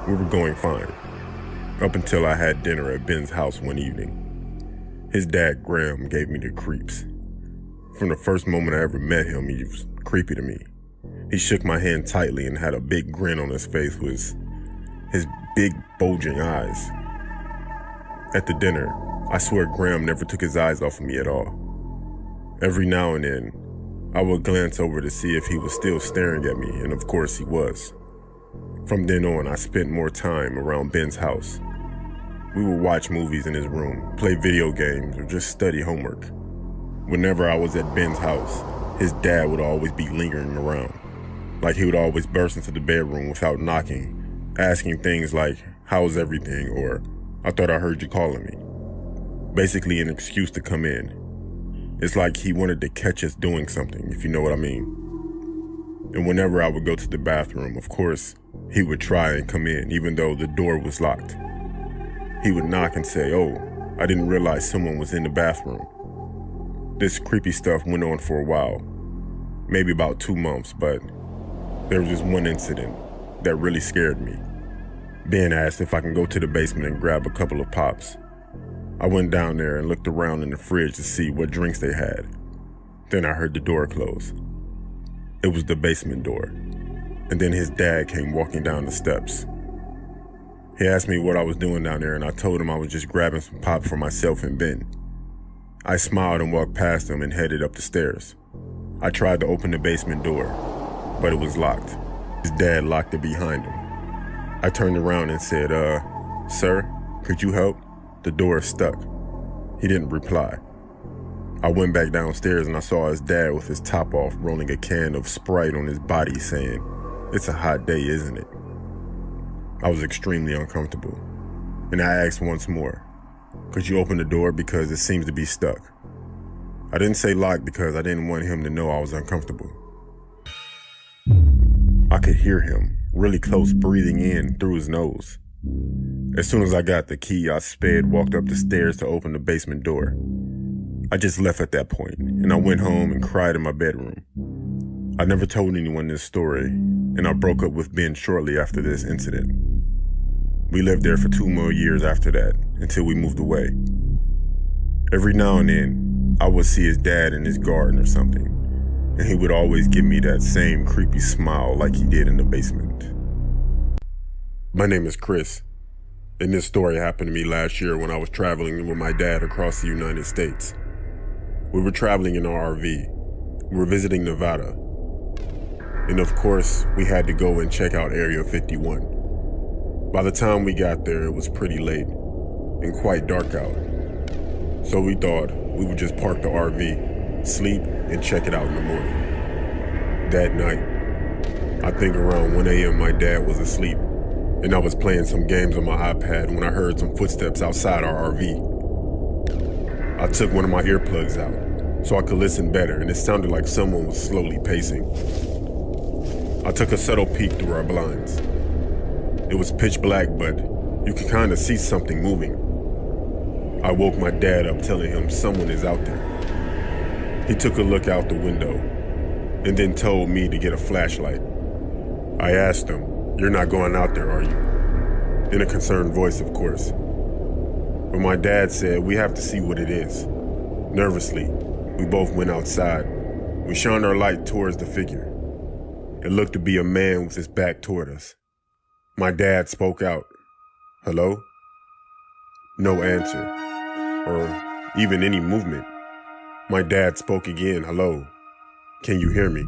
we were going fine, up until I had dinner at Ben's house one evening. His dad, Graham, gave me the creeps. From the first moment I ever met him, he was creepy to me. He shook my hand tightly and had a big grin on his face with his big bulging eyes. At the dinner, I swear Graham never took his eyes off of me at all. Every now and then, I would glance over to see if he was still staring at me, and of course he was. From then on, I spent more time around Ben's house. We would watch movies in his room, play video games, or just study homework. Whenever I was at Ben's house, his dad would always be lingering around. Like he would always burst into the bedroom without knocking, asking things like, "How's everything?" or "I thought I heard you calling me." Basically an excuse to come in. It's like he wanted to catch us doing something, if you know what I mean. And whenever I would go to the bathroom, of course, he would try and come in, even though the door was locked. He would knock and say, "Oh, I didn't realize someone was in the bathroom." This creepy stuff went on for a while, maybe about 2 months, but there was just one incident that really scared me. Ben asked if I can go to the basement and grab a couple of pops. I went down there and looked around in the fridge to see what drinks they had. Then I heard the door close. It was the basement door. And then his dad came walking down the steps. He asked me what I was doing down there, and I told him I was just grabbing some pop for myself and Ben. I smiled and walked past him and headed up the stairs. I tried to open the basement door, but it was locked. His dad locked it behind him. I turned around and said, "Sir, could you help? The door is stuck." He didn't reply. I went back downstairs and I saw his dad with his top off, rolling a can of Sprite on his body, saying, "It's a hot day, isn't it?" I was extremely uncomfortable, and I asked once more, "Could you open the door because it seems to be stuck?" I didn't say lock because I didn't want him to know I was uncomfortable. I could hear him really close, breathing in through his nose. As soon as I got the key, I walked up the stairs to open the basement door. I just left at that point, and I went home and cried in my bedroom. I never told anyone this story, and I broke up with Ben shortly after this incident. We lived there for 2 more years after that, until we moved away. Every now and then, I would see his dad in his garden or something, and he would always give me that same creepy smile like he did in the basement. My name is Chris, and this story happened to me last year when I was traveling with my dad across the United States. We were traveling in our RV. We were visiting Nevada. And of course, we had to go and check out Area 51. By the time we got there, it was pretty late and quite dark out. So we thought we would just park the RV, sleep, and check it out in the morning. That night, I think around 1 a.m. my dad was asleep, and I was playing some games on my iPad when I heard some footsteps outside our RV. I took one of my earplugs out, so I could listen better, and it sounded like someone was slowly pacing. I took a subtle peek through our blinds. It was pitch black, but you could kind of see something moving. I woke my dad up, telling him someone is out there. He took a look out the window and then told me to get a flashlight. I asked him, "You're not going out there, are you?" In a concerned voice, of course. But my dad said, "We have to see what it is." Nervously, we both went outside. We shined our light towards the figure. It looked to be a man with his back toward us. My dad spoke out, "Hello?" No answer, or even any movement. My dad spoke again, "Hello? Can you hear me?"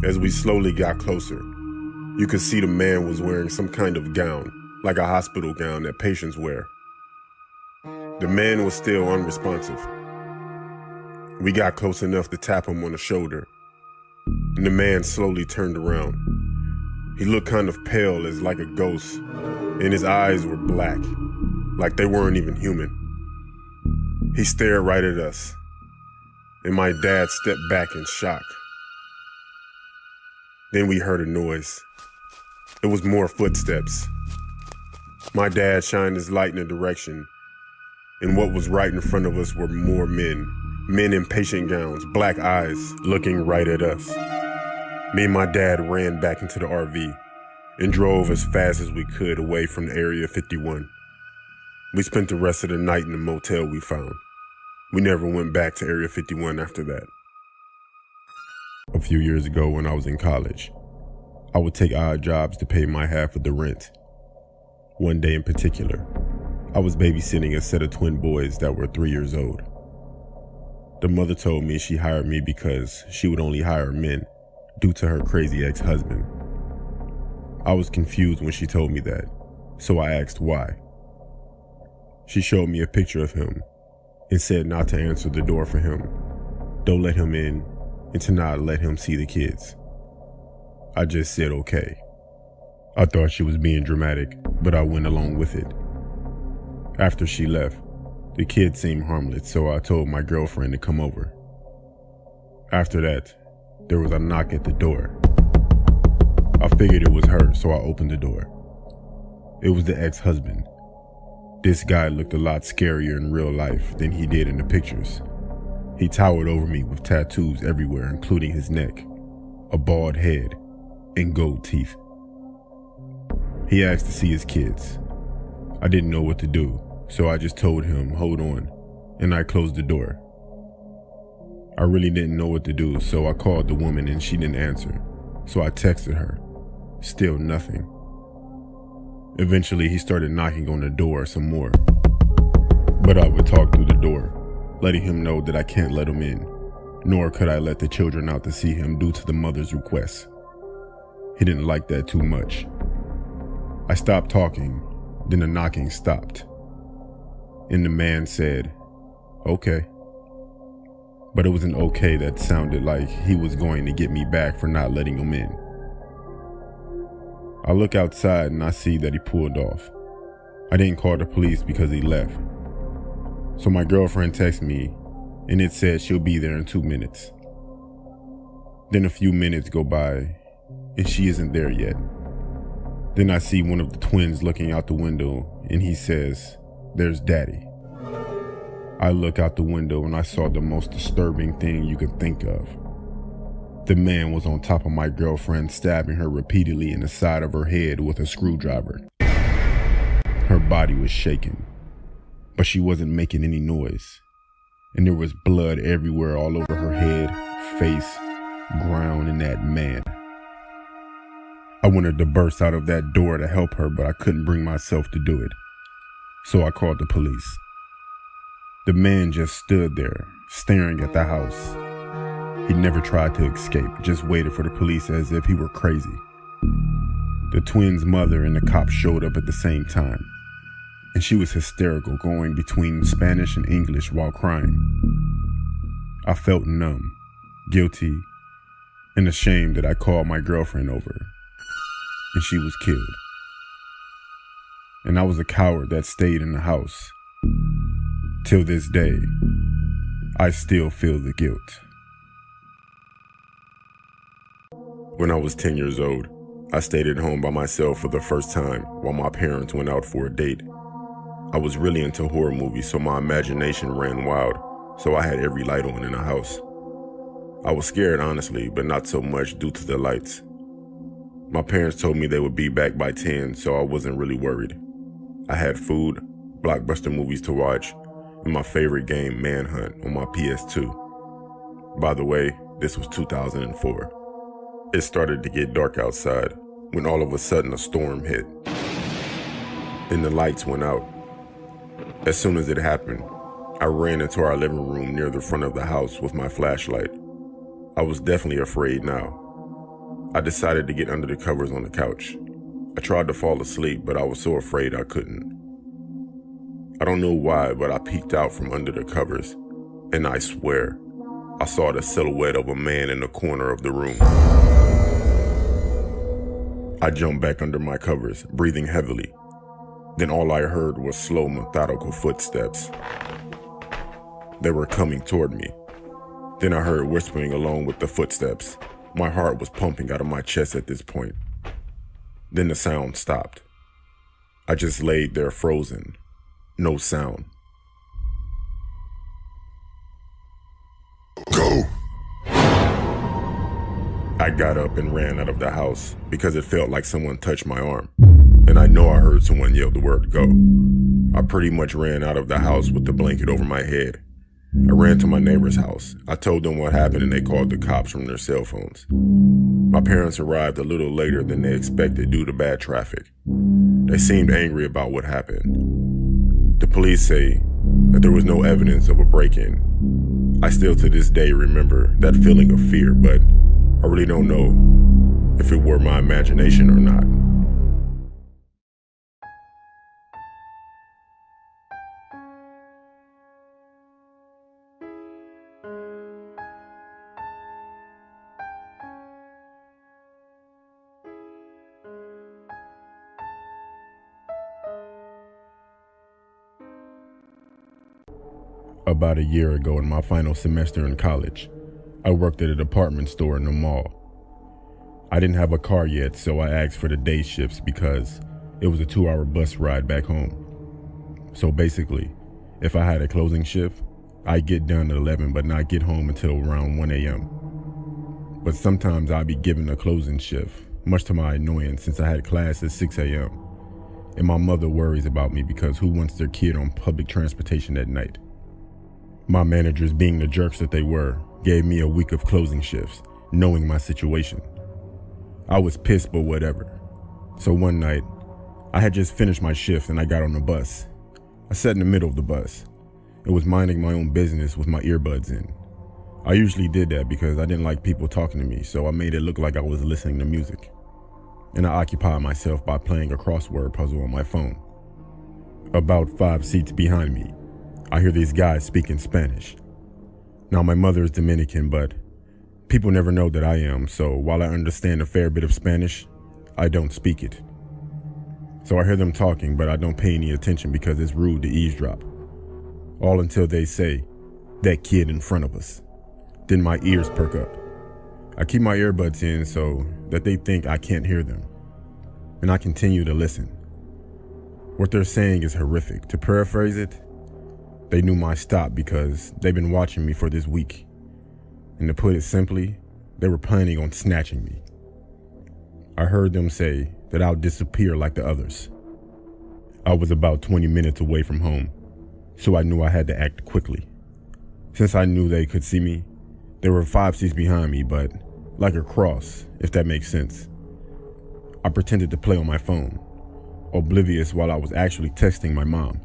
As we slowly got closer, you could see the man was wearing some kind of gown, like a hospital gown that patients wear. The man was still unresponsive. We got close enough to tap him on the shoulder, and the man slowly turned around. He looked kind of pale, as like a ghost, and his eyes were black, like they weren't even human. He stared right at us, and my dad stepped back in shock. Then we heard a noise. It was more footsteps. My dad shined his light in a direction, and what was right in front of us were more men in patient gowns, black eyes, looking right at us. Me and my dad ran back into the RV and drove as fast as we could away from Area 51. We spent the rest of the night in the motel we found. We never went back to Area 51 after that. A few years ago when I was in college, I would take odd jobs to pay my half of the rent. One day in particular, I was babysitting a set of twin boys that were 3 years old. The mother told me she hired me because she would only hire men due to her crazy ex-husband. I was confused when she told me that, so I asked why. She showed me a picture of him and said not to answer the door for him, don't let him in, and to not let him see the kids. I just said okay. I thought she was being dramatic, but I went along with it. After she left, the kids seemed harmless, so I told my girlfriend to come over. After that, there was a knock at the door. I figured it was her, so I opened the door. It was the ex-husband. This guy looked a lot scarier in real life than he did in the pictures. He towered over me with tattoos everywhere, including his neck, a bald head, and gold teeth. He asked to see his kids. I didn't know what to do, so I just told him, hold on, and I closed the door. I really didn't know what to do, so I called the woman and she didn't answer, so I texted her. Still nothing. Eventually, he started knocking on the door some more, but I would talk through the door, letting him know that I can't let him in, nor could I let the children out to see him due to the mother's request. He didn't like that too much. I stopped talking, then the knocking stopped, and the man said, okay. But it was an okay that sounded like he was going to get me back for not letting him in. I look outside and I see that he pulled off. I didn't call the police because he left. So my girlfriend texted me and it said she'll be there in 2 minutes. Then a few minutes go by and she isn't there yet. Then I see one of the twins looking out the window and he says, there's Daddy. I look out the window and I saw the most disturbing thing you could think of. The man was on top of my girlfriend, stabbing her repeatedly in the side of her head with a screwdriver. Her body was shaking, but she wasn't making any noise. And there was blood everywhere, all over her head, face, ground, and that man. I wanted to burst out of that door to help her, but I couldn't bring myself to do it. So I called the police. The man just stood there, staring at the house. He never tried to escape, just waited for the police as if he were crazy. The twins' mother and the cop showed up at the same time, and she was hysterical, going between Spanish and English while crying. I felt numb, guilty, and ashamed that I called my girlfriend over, and she was killed. And I was a coward that stayed in the house. Till this day, I still feel the guilt. When I was 10 years old, I stayed at home by myself for the first time while my parents went out for a date. I was really into horror movies, so my imagination ran wild, so I had every light on in the house. I was scared, honestly, but not so much due to the lights. My parents told me they would be back by 10, so I wasn't really worried. I had food, blockbuster movies to watch, and my favorite game, Manhunt, on my PS2. By the way, this was 2004. It started to get dark outside when all of a sudden a storm hit, and the lights went out. As soon as it happened, I ran into our living room near the front of the house with my flashlight. I was definitely afraid now. I decided to get under the covers on the couch. I tried to fall asleep, but I was so afraid I couldn't. I don't know why, but I peeked out from under the covers, and I swear, I saw the silhouette of a man in the corner of the room. I jumped back under my covers, breathing heavily. Then all I heard was slow, methodical footsteps. They were coming toward me. Then I heard whispering along with the footsteps. My heart was pumping out of my chest at this point. Then the sound stopped. I just laid there frozen. No sound. Go! I got up and ran out of the house because it felt like someone touched my arm. And I know I heard someone yell the word go. I pretty much ran out of the house with the blanket over my head. I ran to my neighbor's house. I told them what happened and they called the cops from their cell phones. My parents arrived a little later than they expected due to bad traffic. They seemed angry about what happened. The police say that there was no evidence of a break-in. I still to this day remember that feeling of fear, but I really don't know if it were my imagination or not. About a year ago in my final semester in college, I worked at a department store in the mall. I didn't have a car yet, so I asked for the day shifts because it was a 2-hour bus ride back home. So basically, if I had a closing shift, I'd get done at 11 but not get home until around 1 a.m. But sometimes I'd be given a closing shift, much to my annoyance since I had class at 6 a.m. And my mother worries about me because who wants their kid on public transportation at night? My managers, being the jerks that they were, gave me a week of closing shifts, knowing my situation. I was pissed, but whatever. So one night, I had just finished my shift and I got on the bus. I sat in the middle of the bus and was minding my own business with my earbuds in. I usually did that because I didn't like people talking to me, so I made it look like I was listening to music. And I occupied myself by playing a crossword puzzle on my phone. About 5 seats behind me, I hear these guys speaking Spanish. Now, my mother is Dominican, but people never know that I am, so while I understand a fair bit of Spanish, I don't speak it. So I hear them talking, but I don't pay any attention because it's rude to eavesdrop. All until they say, "That kid in front of us." Then my ears perk up. I keep my earbuds in so that they think I can't hear them. And I continue to listen. What they're saying is horrific. To paraphrase it, they knew my stop because they've been watching me for this week. And to put it simply, they were planning on snatching me. I heard them say that I'll disappear like the others. I was about 20 minutes away from home, so I knew I had to act quickly. Since I knew they could see me, there were 5 seats behind me, but like a cross, if that makes sense. I pretended to play on my phone, oblivious while I was actually texting my mom.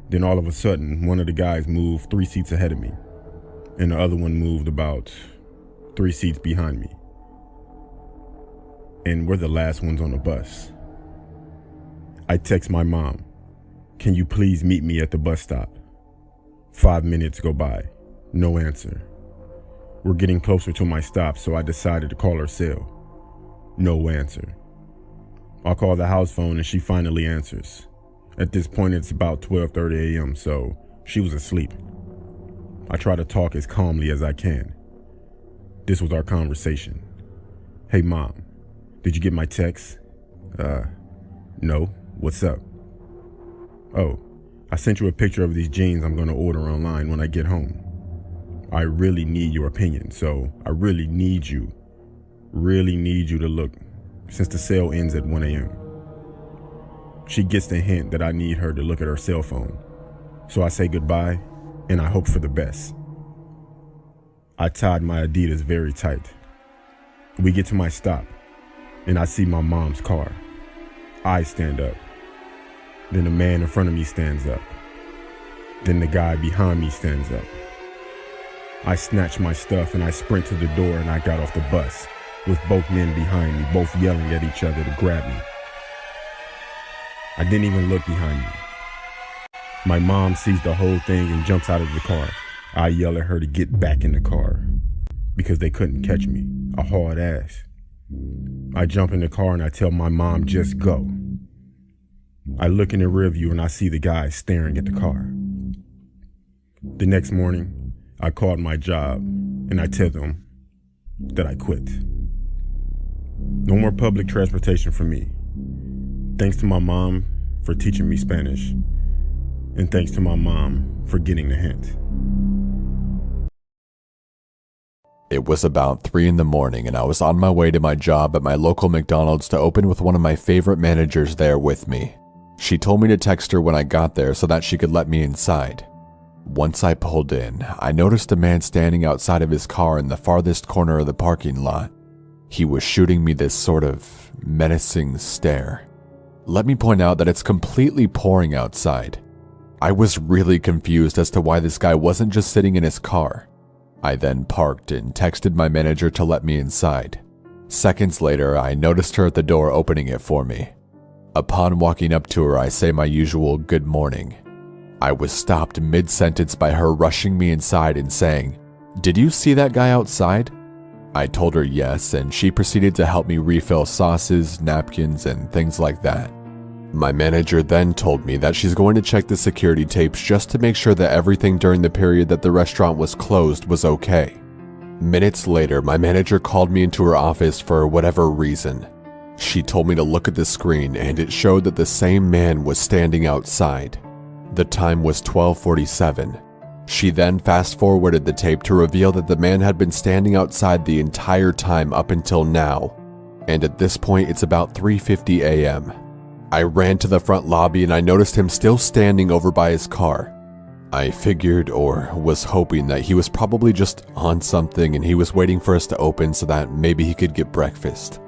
Then all of a sudden, one of the guys moved 3 seats ahead of me, and the other one moved about 3 seats behind me. And we're the last ones on the bus. I text my mom, "Can you please meet me at the bus stop?" 5 minutes go by, no answer. We're getting closer to my stop, so I decided to call her cell. No answer. I'll call the house phone and she finally answers. At this point, it's about 12:30 a.m., so she was asleep. I try to talk as calmly as I can. This was our conversation. "Hey, Mom, did you get my text?" No. What's up?" "Oh, I sent you a picture of these jeans I'm going to order online when I get home. I really need your opinion, so I really need you to look, since the sale ends at 1 a.m. She gets the hint that I need her to look at her cell phone, so I say goodbye and I hope for the best. I tied my Adidas very tight. We get to my stop, and I see my mom's car. I stand up. Then the man in front of me stands up. Then the guy behind me stands up. I snatch my stuff and I sprint to the door, and I got off the bus, with both men behind me, both yelling at each other to grab me. I didn't even look behind me. My mom sees the whole thing and jumps out of the car. I yell at her to get back in the car, because they couldn't catch me. I hauled ass. I jump in the car and I tell my mom, "Just go." I look in the rear view and I see the guy staring at the car. The next morning, I called my job and I tell them that I quit. No more public transportation for me. Thanks to my mom for teaching me Spanish, and thanks to my mom for getting the hint. It was about 3 in the morning and I was on my way to my job at my local McDonald's to open with one of my favorite managers there with me. She told me to text her when I got there so that she could let me inside. Once I pulled in, I noticed a man standing outside of his car in the farthest corner of the parking lot. He was shooting me this sort of menacing stare. Let me point out that it's completely pouring outside. I was really confused as to why this guy wasn't just sitting in his car. I then parked and texted my manager to let me inside. Seconds later, I noticed her at the door opening it for me. Upon walking up to her, I say my usual good morning. I was stopped mid-sentence by her rushing me inside and saying, "Did you see that guy outside?" I told her yes, and she proceeded to help me refill sauces, napkins, and things like that. My manager then told me that she's going to check the security tapes just to make sure that everything during the period that the restaurant was closed was okay. Minutes later, my manager called me into her office for whatever reason. She told me to look at the screen, and it showed that the same man was standing outside. The time was 12:47. She then fast-forwarded the tape to reveal that the man had been standing outside the entire time up until now, and at this point it's about 3:50 a.m. I ran to the front lobby and I noticed him still standing over by his car. I figured, or was hoping, that he was probably just on something and he was waiting for us to open so that maybe he could get breakfast.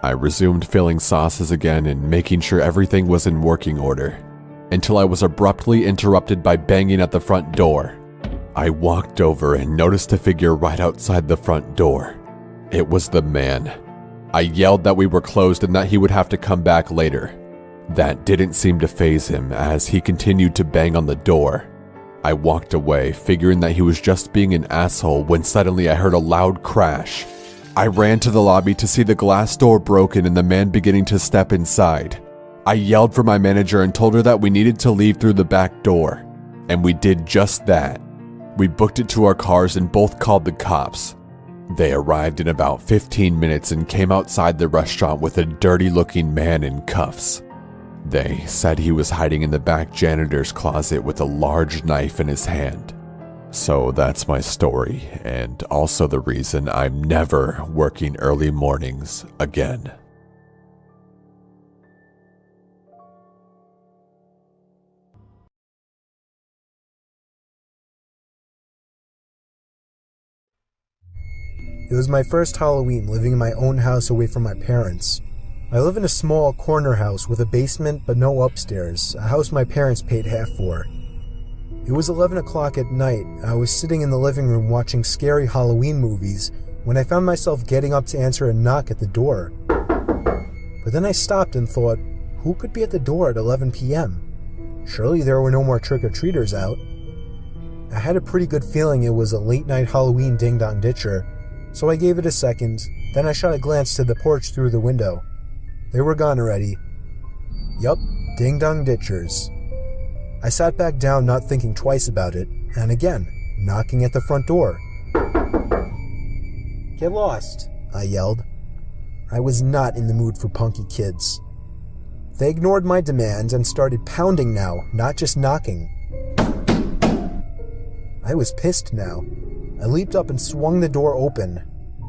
I resumed filling sauces again and making sure everything was in working order, until I was abruptly interrupted by banging at the front door. I walked over and noticed a figure right outside the front door. It was the man. I yelled that we were closed and that he would have to come back later. That didn't seem to faze him as he continued to bang on the door. I walked away, figuring that he was just being an asshole, when suddenly I heard a loud crash. I ran to the lobby to see the glass door broken and the man beginning to step inside. I yelled for my manager and told her that we needed to leave through the back door, and we did just that. We booked it to our cars and both called the cops. They arrived in about 15 minutes and came outside the restaurant with a dirty-looking man in cuffs. They said he was hiding in the back janitor's closet with a large knife in his hand. So that's my story, and also the reason I'm never working early mornings again. It was my first Halloween living in my own house away from my parents. I live in a small corner house with a basement but no upstairs, a house my parents paid half for. It was 11 o'clock at night. I was sitting in the living room watching scary Halloween movies when I found myself getting up to answer a knock at the door. But then I stopped and thought, who could be at the door at 11 p.m.? Surely there were no more trick-or-treaters out. I had a pretty good feeling it was a late-night Halloween ding-dong ditcher, so I gave it a second, then I shot a glance to the porch through the window. They were gone already. Yup, ding-dong ditchers. I sat back down, not thinking twice about it, and again, knocking at the front door. "Get lost," I yelled. I was not in the mood for punky kids. They ignored my demands and started pounding now, not just knocking. I was pissed now. I leaped up and swung the door open.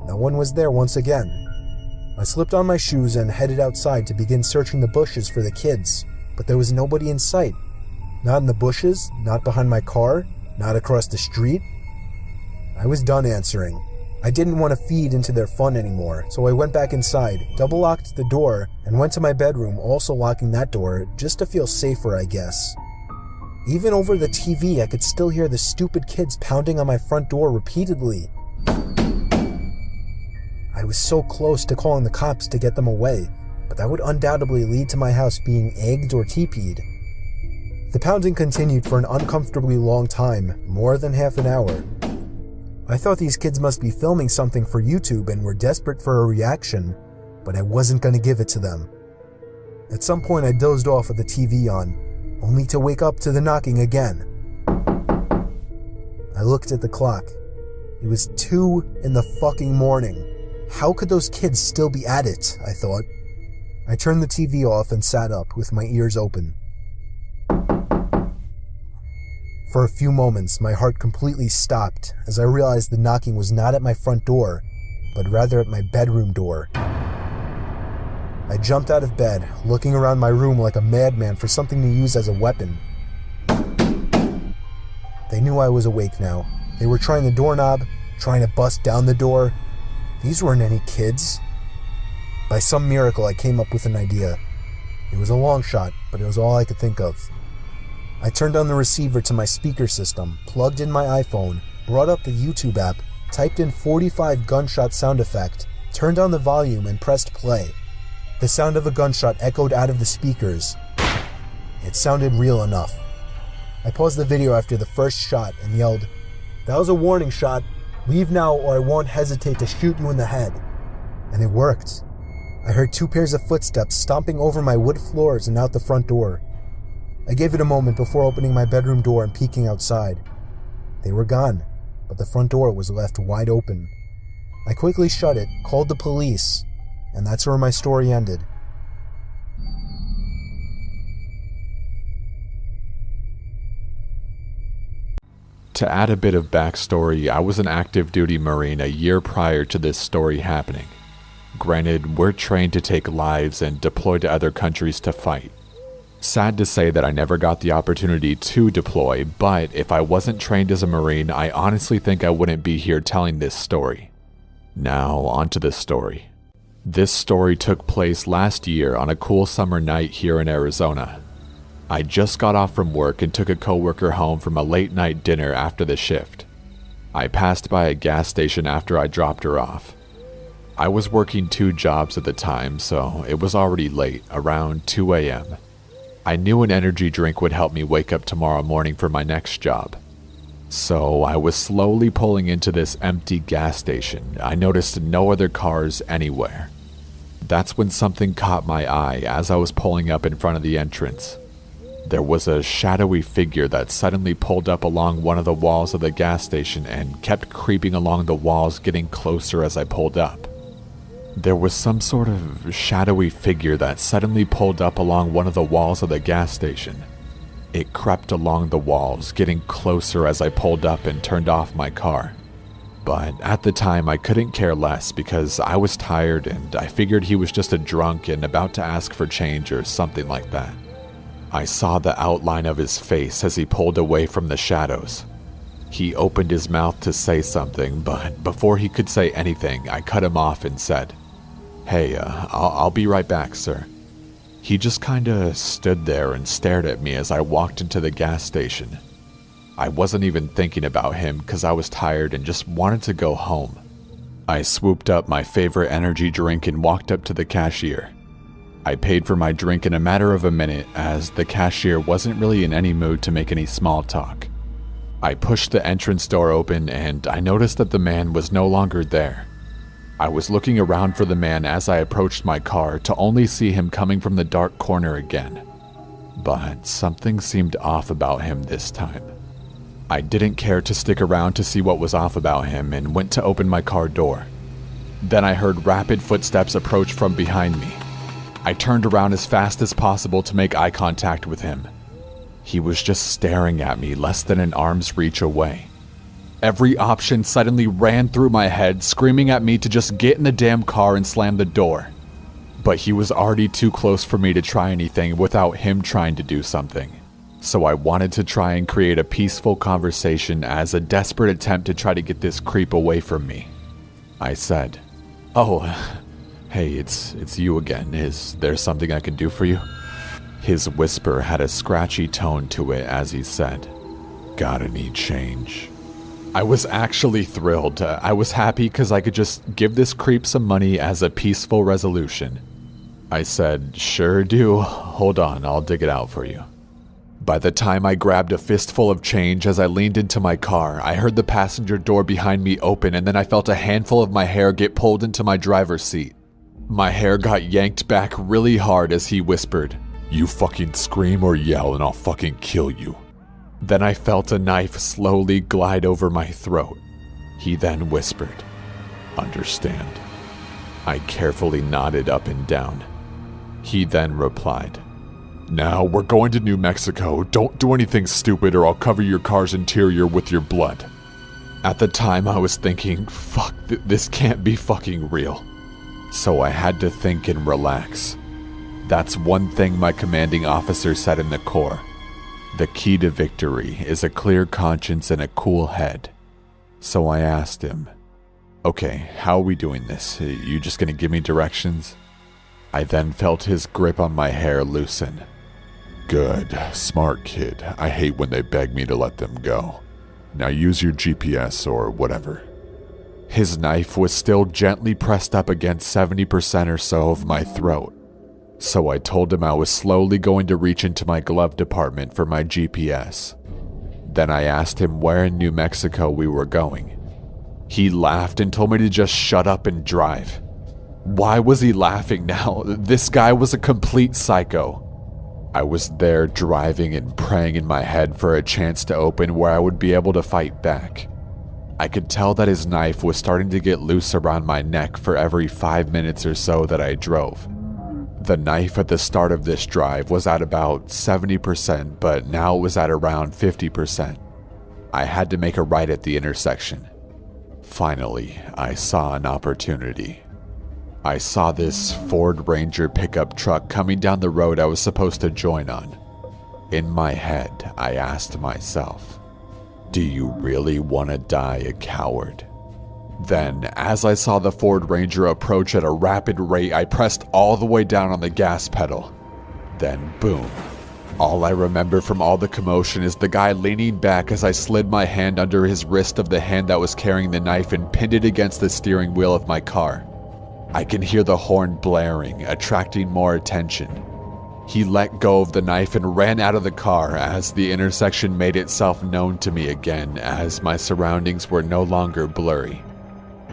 No one was there once again. I slipped on my shoes and headed outside to begin searching the bushes for the kids, but there was nobody in sight. Not in the bushes, not behind my car, not across the street. I was done answering. I didn't want to feed into their fun anymore, so I went back inside, double-locked the door, and went to my bedroom, also locking that door, just to feel safer, I guess. Even over the TV, I could still hear the stupid kids pounding on my front door repeatedly. I was so close to calling the cops to get them away, but that would undoubtedly lead to my house being egged or teepeed. The pounding continued for an uncomfortably long time, more than half an hour. I thought these kids must be filming something for YouTube and were desperate for a reaction, but I wasn't going to give it to them. At some point I dozed off with the TV on, only to wake up to the knocking again. I looked at the clock. It was 2 in the fucking morning. How could those kids still be at it, I thought. I turned the TV off and sat up with my ears open. For a few moments, my heart completely stopped as I realized the knocking was not at my front door, but rather at my bedroom door. I jumped out of bed, looking around my room like a madman for something to use as a weapon. They knew I was awake now. They were trying the doorknob, trying to bust down the door. These weren't any kids. By some miracle, I came up with an idea. It was a long shot, but it was all I could think of. I turned on the receiver to my speaker system, plugged in my iPhone, brought up the YouTube app, typed in 45 gunshot sound effect, turned on the volume and pressed play. The sound of a gunshot echoed out of the speakers. It sounded real enough. I paused the video after the first shot and yelled, "That was a warning shot. Leave now or I won't hesitate to shoot you in the head." And it worked. I heard 2 pairs of footsteps stomping over my wood floors and out the front door. I gave it a moment before opening my bedroom door and peeking outside. They were gone, but the front door was left wide open. I quickly shut it, called the police, and that's where my story ended. To add a bit of backstory, I was an active duty Marine a year prior to this story happening. Granted, we're trained to take lives and deploy to other countries to fight. Sad to say that I never got the opportunity to deploy, but if I wasn't trained as a Marine, I honestly think I wouldn't be here telling this story. Now, onto the story. This story took place last year on a cool summer night here in Arizona. I just got off from work and took a coworker home from a late night dinner after the shift. I passed by a gas station after I dropped her off. I was working 2 jobs at the time, so it was already late, around 2 a.m. I knew an energy drink would help me wake up tomorrow morning for my next job. So I was slowly pulling into this empty gas station. I noticed no other cars anywhere. That's when something caught my eye as I was pulling up in front of the entrance. There was a shadowy figure that suddenly pulled up along one of the walls of the gas station and kept creeping along the walls, getting closer as I pulled up. There was some sort of shadowy figure that suddenly pulled up along one of the walls of the gas station. It crept along the walls, getting closer as I pulled up and turned off my car. But at the time I couldn't care less because I was tired and I figured he was just a drunk and about to ask for change or something like that. I saw the outline of his face as he pulled away from the shadows. He opened his mouth to say something, but before he could say anything, I cut him off and said, "Hey, I'll be right back, sir." He just kinda stood there and stared at me as I walked into the gas station. I wasn't even thinking about him because I was tired and just wanted to go home. I swooped up my favorite energy drink and walked up to the cashier. I paid for my drink in a matter of a minute as the cashier wasn't really in any mood to make any small talk. I pushed the entrance door open and I noticed that the man was no longer there. I was looking around for the man as I approached my car to only see him coming from the dark corner again. But something seemed off about him this time. I didn't care to stick around to see what was off about him and went to open my car door. Then I heard rapid footsteps approach from behind me. I turned around as fast as possible to make eye contact with him. He was just staring at me less than an arm's reach away. Every option suddenly ran through my head, screaming at me to just get in the damn car and slam the door. But he was already too close for me to try anything without him trying to do something. So I wanted to try and create a peaceful conversation as a desperate attempt to try to get this creep away from me. I said, "Oh, hey, it's you again. Is there something I can do for you?" His whisper had a scratchy tone to it as he said, "Got any change?" I was actually thrilled. I was happy because I could just give this creep some money as a peaceful resolution. I said, "Sure do. Hold on, I'll dig it out for you." By the time I grabbed a fistful of change as I leaned into my car, I heard the passenger door behind me open, and then I felt a handful of my hair get pulled into my driver's seat. My hair got yanked back really hard as he whispered, "You fucking scream or yell and I'll fucking kill you." Then I felt a knife slowly glide over my throat. He then whispered, "Understand." I carefully nodded up and down. He then replied, "Now we're going to New Mexico. Don't do anything stupid or I'll cover your car's interior with your blood." At the time I was thinking, fuck, this can't be fucking real. So I had to think and relax. That's one thing my commanding officer said in the Corps. The key to victory is a clear conscience and a cool head. So I asked him, "Okay, how are we doing this? You just gonna give me directions?" I then felt his grip on my hair loosen. "Good, smart kid. I hate when they beg me to let them go. Now use your GPS or whatever." His knife was still gently pressed up against 70% or so of my throat. So I told him I was slowly going to reach into my glove compartment for my GPS. Then I asked him where in New Mexico we were going. He laughed and told me to just shut up and drive. Why was he laughing now? This guy was a complete psycho. I was there driving and praying in my head for a chance to open where I would be able to fight back. I could tell that his knife was starting to get loose around my neck for every 5 minutes or so that I drove. The knife at the start of this drive was at about 70%, but now it was at around 50%. I had to make a right at the intersection. Finally, I saw an opportunity. I saw this Ford Ranger pickup truck coming down the road I was supposed to join on. In my head, I asked myself, "Do you really want to die a coward?" Then, as I saw the Ford Ranger approach at a rapid rate, I pressed all the way down on the gas pedal. Then, boom. All I remember from all the commotion is the guy leaning back as I slid my hand under his wrist of the hand that was carrying the knife and pinned it against the steering wheel of my car. I can hear the horn blaring, attracting more attention. He let go of the knife and ran out of the car as the intersection made itself known to me again as my surroundings were no longer blurry.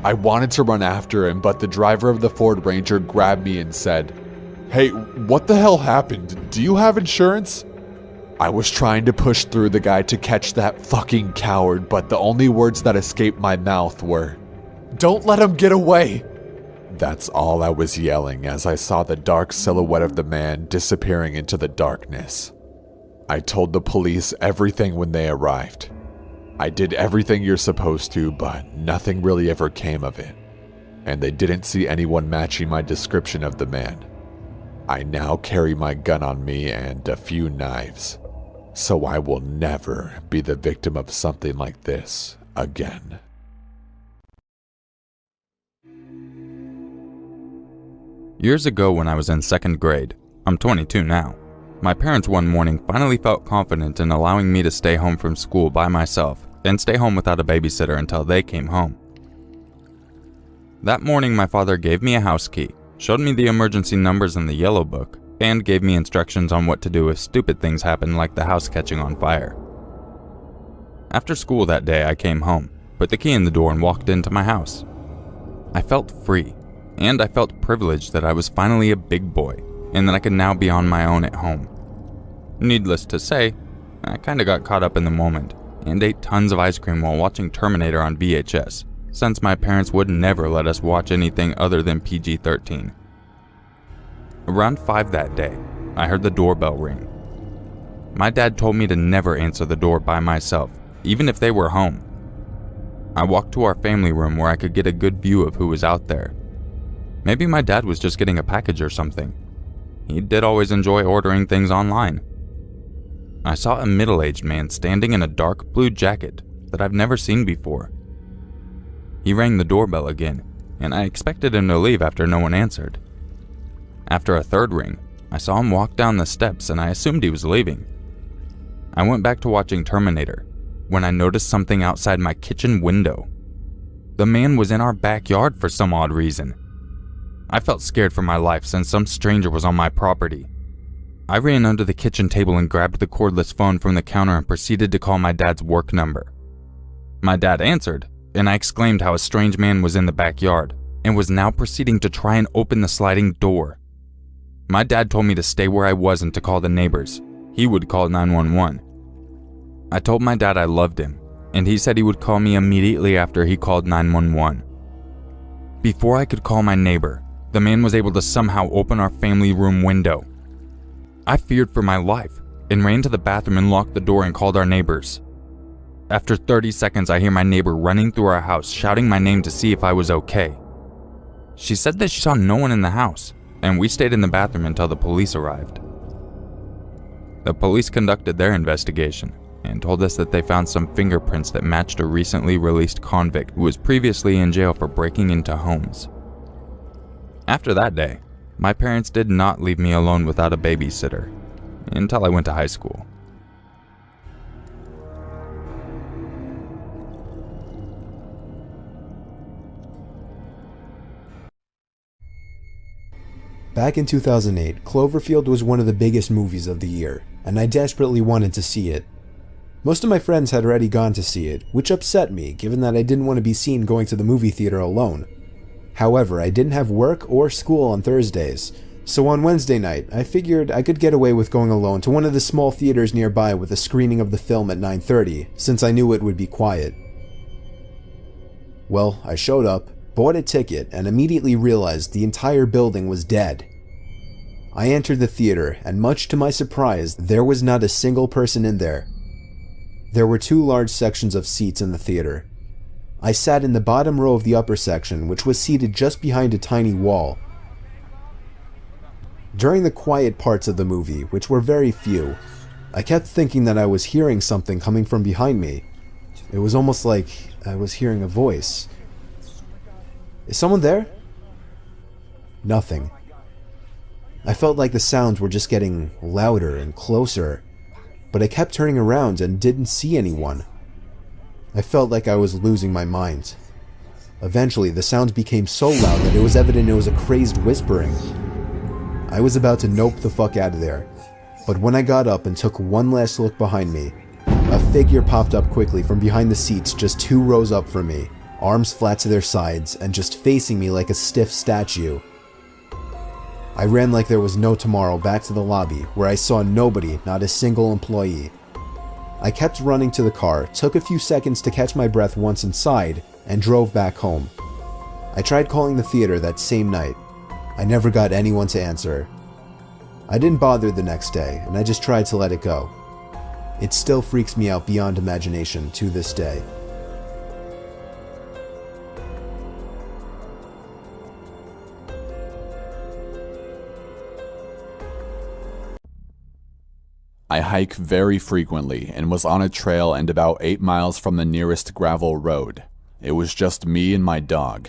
I wanted to run after him, but the driver of the Ford Ranger grabbed me and said, "Hey, what the hell happened? Do you have insurance?" I was trying to push through the guy to catch that fucking coward, but the only words that escaped my mouth were, "Don't let him get away!" That's all I was yelling as I saw the dark silhouette of the man disappearing into the darkness. I told the police everything when they arrived. I did everything you're supposed to, but nothing really ever came of it. And they didn't see anyone matching my description of the man. I now carry my gun on me and a few knives, so I will never be the victim of something like this again. Years ago when I was in 2nd grade, I'm 22 now, my parents one morning finally felt confident in allowing me to stay home from school by myself and stay home without a babysitter until they came home. That morning my father gave me a house key, showed me the emergency numbers in the yellow book, and gave me instructions on what to do if stupid things happen like the house catching on fire. After school that day I came home, put the key in the door and walked into my house. I felt free, and I felt privileged that I was finally a big boy, and that I could now be on my own at home. Needless to say, I kinda got caught up in the moment, and ate tons of ice cream while watching Terminator on VHS, since my parents would never let us watch anything other than PG-13. Around 5 that day, I heard the doorbell ring. My dad told me to never answer the door by myself, even if they were home. I walked to our family room where I could get a good view of who was out there. Maybe my dad was just getting a package or something. He did always enjoy ordering things online. I saw a middle-aged man standing in a dark blue jacket that I've never seen before. He rang the doorbell again, and I expected him to leave after no one answered. After a third ring, I saw him walk down the steps and I assumed he was leaving. I went back to watching Terminator when I noticed something outside my kitchen window. The man was in our backyard for some odd reason. I felt scared for my life since some stranger was on my property. I ran under the kitchen table and grabbed the cordless phone from the counter and proceeded to call my dad's work number. My dad answered, and I exclaimed how a strange man was in the backyard and was now proceeding to try and open the sliding door. My dad told me to stay where I was and to call the neighbors. He would call 911. I told my dad I loved him, and he said he would call me immediately after he called 911. Before I could call my neighbor, the man was able to somehow open our family room window. I feared for my life and ran to the bathroom and locked the door and called our neighbors. After 30 seconds, I hear my neighbor running through our house, shouting my name to see if I was okay. She said that she saw no one in the house, and we stayed in the bathroom until the police arrived. The police conducted their investigation and told us that they found some fingerprints that matched a recently released convict who was previously in jail for breaking into homes. After that day, my parents did not leave me alone without a babysitter until I went to high school. Back in 2008, Cloverfield was one of the biggest movies of the year, and I desperately wanted to see it. Most of my friends had already gone to see it, which upset me given that I didn't want to be seen going to the movie theater alone. However, I didn't have work or school on Thursdays, so on Wednesday night, I figured I could get away with going alone to one of the small theaters nearby with a screening of the film at 9:30, since I knew it would be quiet. Well, I showed up, bought a ticket, and immediately realized the entire building was dead. I entered the theater, and much to my surprise, there was not a single person in there. There were 2 large sections of seats in the theater. I sat in the bottom row of the upper section, which was seated just behind a tiny wall. During the quiet parts of the movie, which were very few, I kept thinking that I was hearing something coming from behind me. It was almost like I was hearing a voice. Is someone there? Nothing. I felt like the sounds were just getting louder and closer, but I kept turning around and didn't see anyone. I felt like I was losing my mind. Eventually, the sounds became so loud that it was evident it was a crazed whispering. I was about to nope the fuck out of there, but when I got up and took one last look behind me, a figure popped up quickly from behind the seats just 2 rows up from me, arms flat to their sides and just facing me like a stiff statue. I ran like there was no tomorrow back to the lobby, where I saw nobody, not a single employee. I kept running to the car, took a few seconds to catch my breath once inside, and drove back home. I tried calling the theater that same night. I never got anyone to answer. I didn't bother the next day, and I just tried to let it go. It still freaks me out beyond imagination to this day. I hike very frequently and was on a trail and about 8 miles from the nearest gravel road. It was just me and my dog.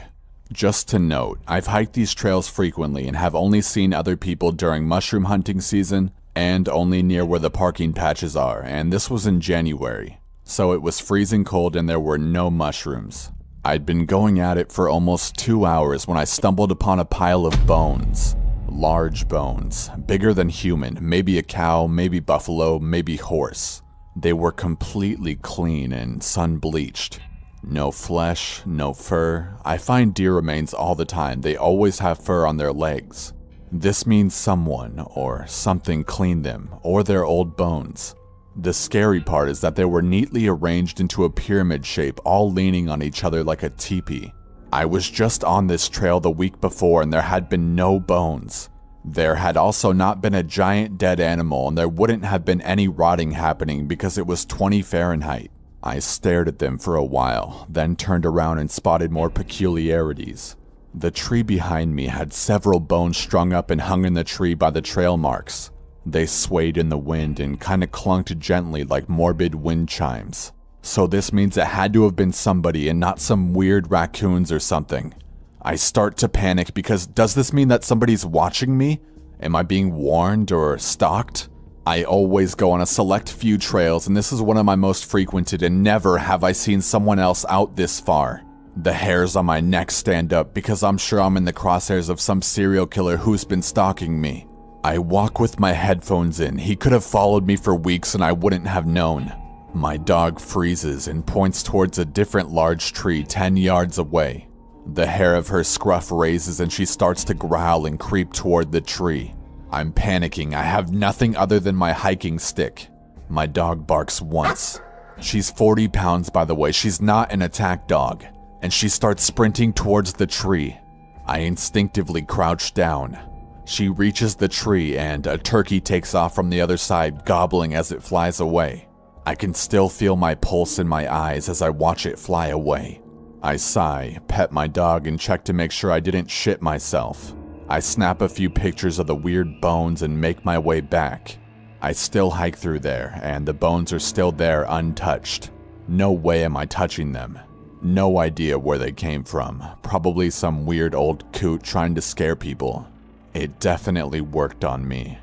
Just to note, I've hiked these trails frequently and have only seen other people during mushroom hunting season and only near where the parking patches are, and this was in January. So it was freezing cold and there were no mushrooms. I'd been going at it for almost 2 hours when I stumbled upon a pile of bones. Large bones, bigger than human, maybe a cow, maybe buffalo, maybe horse. They were completely clean and sun-bleached. No flesh, no fur. I find deer remains all the time. They always have fur on their legs. This means someone or something cleaned them, or their old bones. The scary part is that they were neatly arranged into a pyramid shape, all leaning on each other like a teepee. I was just on this trail the week before and there had been no bones. There had also not been a giant dead animal, and there wouldn't have been any rotting happening because it was 20 Fahrenheit. I stared at them for a while, then turned around and spotted more peculiarities. The tree behind me had several bones strung up and hung in the tree by the trail marks. They swayed in the wind and kinda clunked gently like morbid wind chimes. So this means it had to have been somebody and not some weird raccoons or something. I start to panic because does this mean that somebody's watching me? Am I being warned or stalked? I always go on a select few trails and this is one of my most frequented, and never have I seen someone else out this far. The hairs on my neck stand up because I'm sure I'm in the crosshairs of some serial killer who's been stalking me. I walk with my headphones in. He could have followed me for weeks and I wouldn't have known. My dog freezes and points towards a different large tree 10 yards away. The hair of her scruff raises and she starts to growl and creep toward the tree. I'm panicking. I have nothing other than my hiking stick. My dog barks once. She's 40 pounds, by the way. She's not an attack dog. And she starts sprinting towards the tree. I instinctively crouch down. She reaches the tree and a turkey takes off from the other side, gobbling as it flies away. I can still feel my pulse in my eyes as I watch it fly away. I sigh, pet my dog, and check to make sure I didn't shit myself. I snap a few pictures of the weird bones and make my way back. I still hike through there, and the bones are still there untouched. No way am I touching them. No idea where they came from. Probably some weird old coot trying to scare people. It definitely worked on me.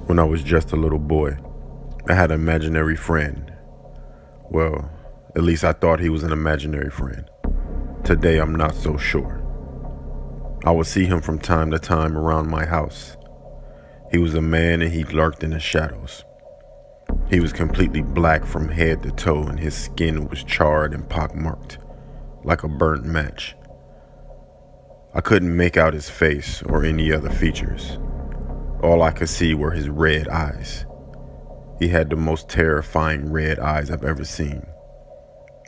When I was just a little boy, I had an imaginary friend. Well, at least I thought he was an imaginary friend. Today, I'm not so sure. I would see him from time to time around my house. He was a man and he lurked in the shadows. He was completely black from head to toe and his skin was charred and pockmarked, like a burnt match. I couldn't make out his face or any other features. All I could see were his red eyes. He had the most terrifying red eyes I've ever seen.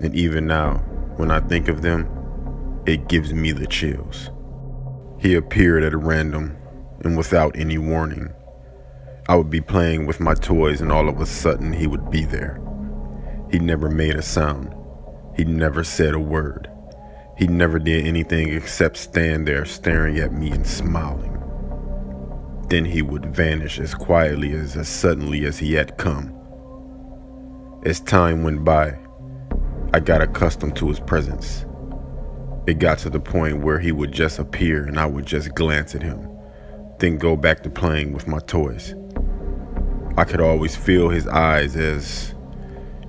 And even now, when I think of them, it gives me the chills. He appeared at random and without any warning. I would be playing with my toys and all of a sudden he would be there. He never made a sound. He never said a word. He never did anything except stand there staring at me and smiling. Then he would vanish as quietly as suddenly as he had come. As time went by, I got accustomed to his presence. It got to the point where he would just appear and I would just glance at him, then go back to playing with my toys. I could always feel his eyes as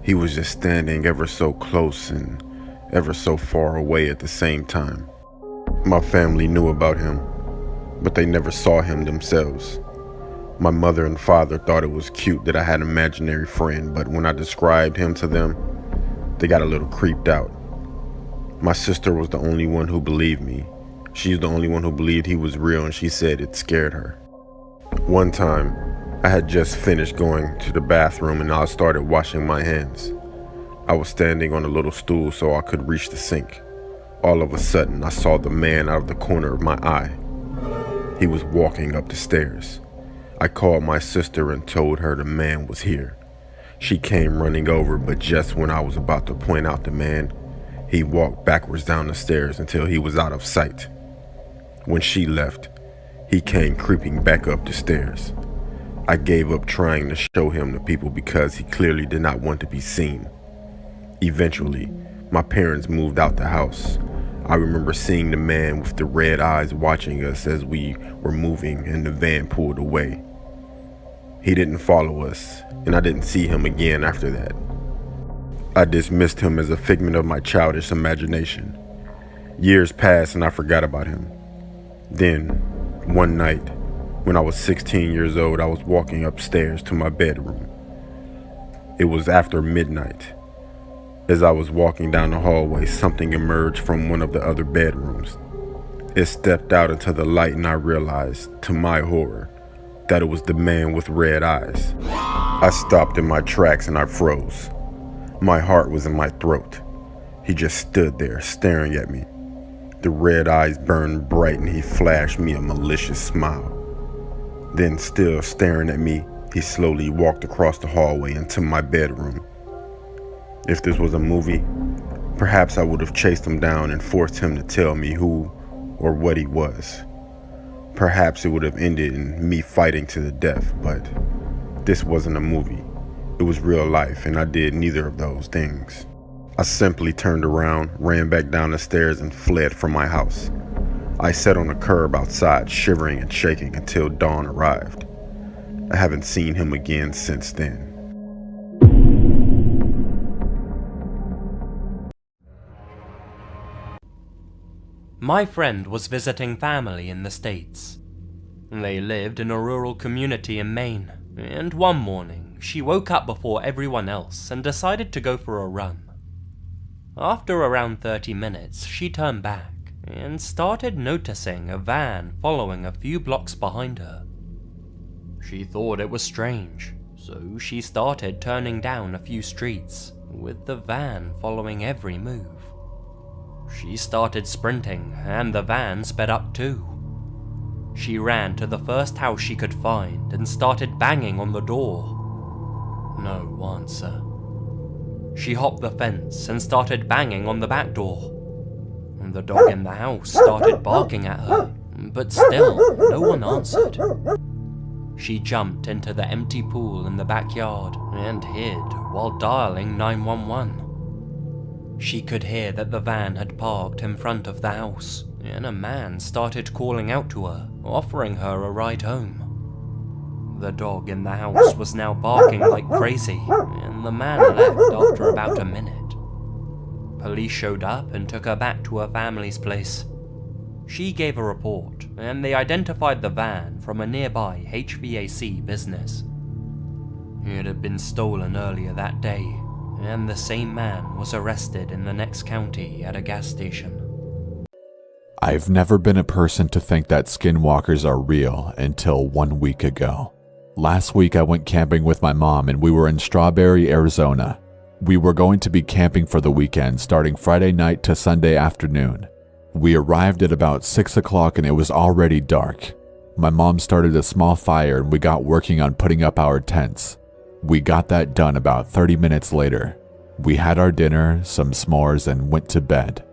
he was just standing ever so close and ever so far away at the same time. My family knew about him, but they never saw him themselves. My mother and father thought it was cute that I had an imaginary friend, but when I described him to them, they got a little creeped out. My sister was the only one who believed me. She's the only one who believed he was real, and she said it scared her. One time, I had just finished going to the bathroom and I started washing my hands. I was standing on a little stool so I could reach the sink. All of a sudden, I saw the man out of the corner of my eye. He was walking up the stairs. I called my sister and told her the man was here. She came running over, but just when I was about to point out the man, he walked backwards down the stairs until he was out of sight. When she left, he came creeping back up the stairs. I gave up trying to show him to people because he clearly did not want to be seen. Eventually, my parents moved out the house. I remember seeing the man with the red eyes watching us as we were moving and the van pulled away. He didn't follow us, and I didn't see him again after that. I dismissed him as a figment of my childish imagination. Years passed and I forgot about him. Then, one night, when I was 16 years old, I was walking upstairs to my bedroom. It was after midnight. As I was walking down the hallway, something emerged from one of the other bedrooms. It stepped out into the light and I realized, to my horror, that it was the man with red eyes. I stopped in my tracks and I froze. My heart was in my throat. He just stood there staring at me. The red eyes burned bright and he flashed me a malicious smile. Then, still staring at me, he slowly walked across the hallway into my bedroom. If this was a movie, perhaps I would have chased him down and forced him to tell me who or what he was. Perhaps it would have ended in me fighting to the death, but this wasn't a movie. It was real life, and I did neither of those things. I simply turned around, ran back down the stairs, and fled from my house. I sat on the curb outside, shivering and shaking until dawn arrived. I haven't seen him again since then. My friend was visiting family in the States. They lived in a rural community in Maine, and one morning she woke up before everyone else and decided to go for a run. After around 30 minutes, she turned back and started noticing a van following a few blocks behind her. She thought it was strange, so she started turning down a few streets, with the van following every move. She started sprinting, and the van sped up too. She ran to the first house she could find and started banging on the door. No answer. She hopped the fence and started banging on the back door. The dog in the house started barking at her, but still, no one answered. She jumped into the empty pool in the backyard and hid while dialing 911. She could hear that the van had parked in front of the house, and a man started calling out to her, offering her a ride home. The dog in the house was now barking like crazy, and the man left after about a minute. Police showed up and took her back to her family's place. She gave a report, and they identified the van from a nearby HVAC business. It had been stolen earlier that day, and the same man was arrested in the next county at a gas station. I've never been a person to think that skinwalkers are real until 1 week ago. Last week I went camping with my mom and we were in Strawberry, Arizona. We were going to be camping for the weekend starting Friday night to Sunday afternoon. We arrived at about 6 o'clock and it was already dark. My mom started a small fire and we got working on putting up our tents. We got that done about 30 minutes later. We had our dinner, some s'mores, and went to bed.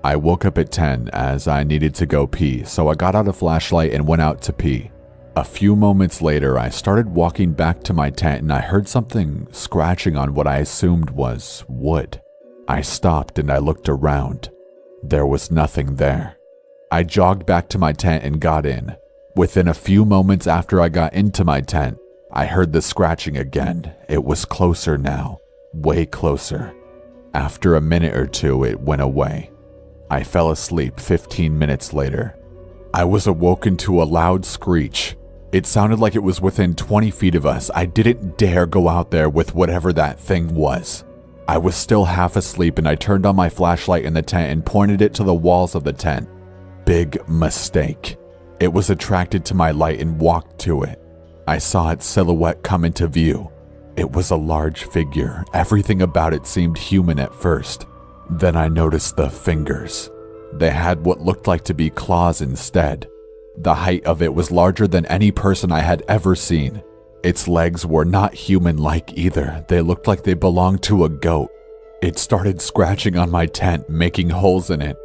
I woke up at 10 as I needed to go pee, so I got out a flashlight and went out to pee. A few moments later, I started walking back to my tent and I heard something scratching on what I assumed was wood. I stopped and I looked around. There was nothing there. I jogged back to my tent and got in. Within a few moments after I got into my tent, I heard the scratching again. It was closer now, way closer. After a minute or two, it went away. I fell asleep 15 minutes later. I was awoken to a loud screech. It sounded like it was within 20 feet of us. I didn't dare go out there with whatever that thing was. I was still half asleep and I turned on my flashlight in the tent and pointed it to the walls of the tent. Big mistake. It was attracted to my light and walked to it. I saw its silhouette come into view. It was a large figure. Everything about it seemed human at first. Then I noticed the fingers. They had what looked like to be claws instead. The height of it was larger than any person I had ever seen. Its legs were not human-like either. They looked like they belonged to a goat. It started scratching on my tent, making holes in it.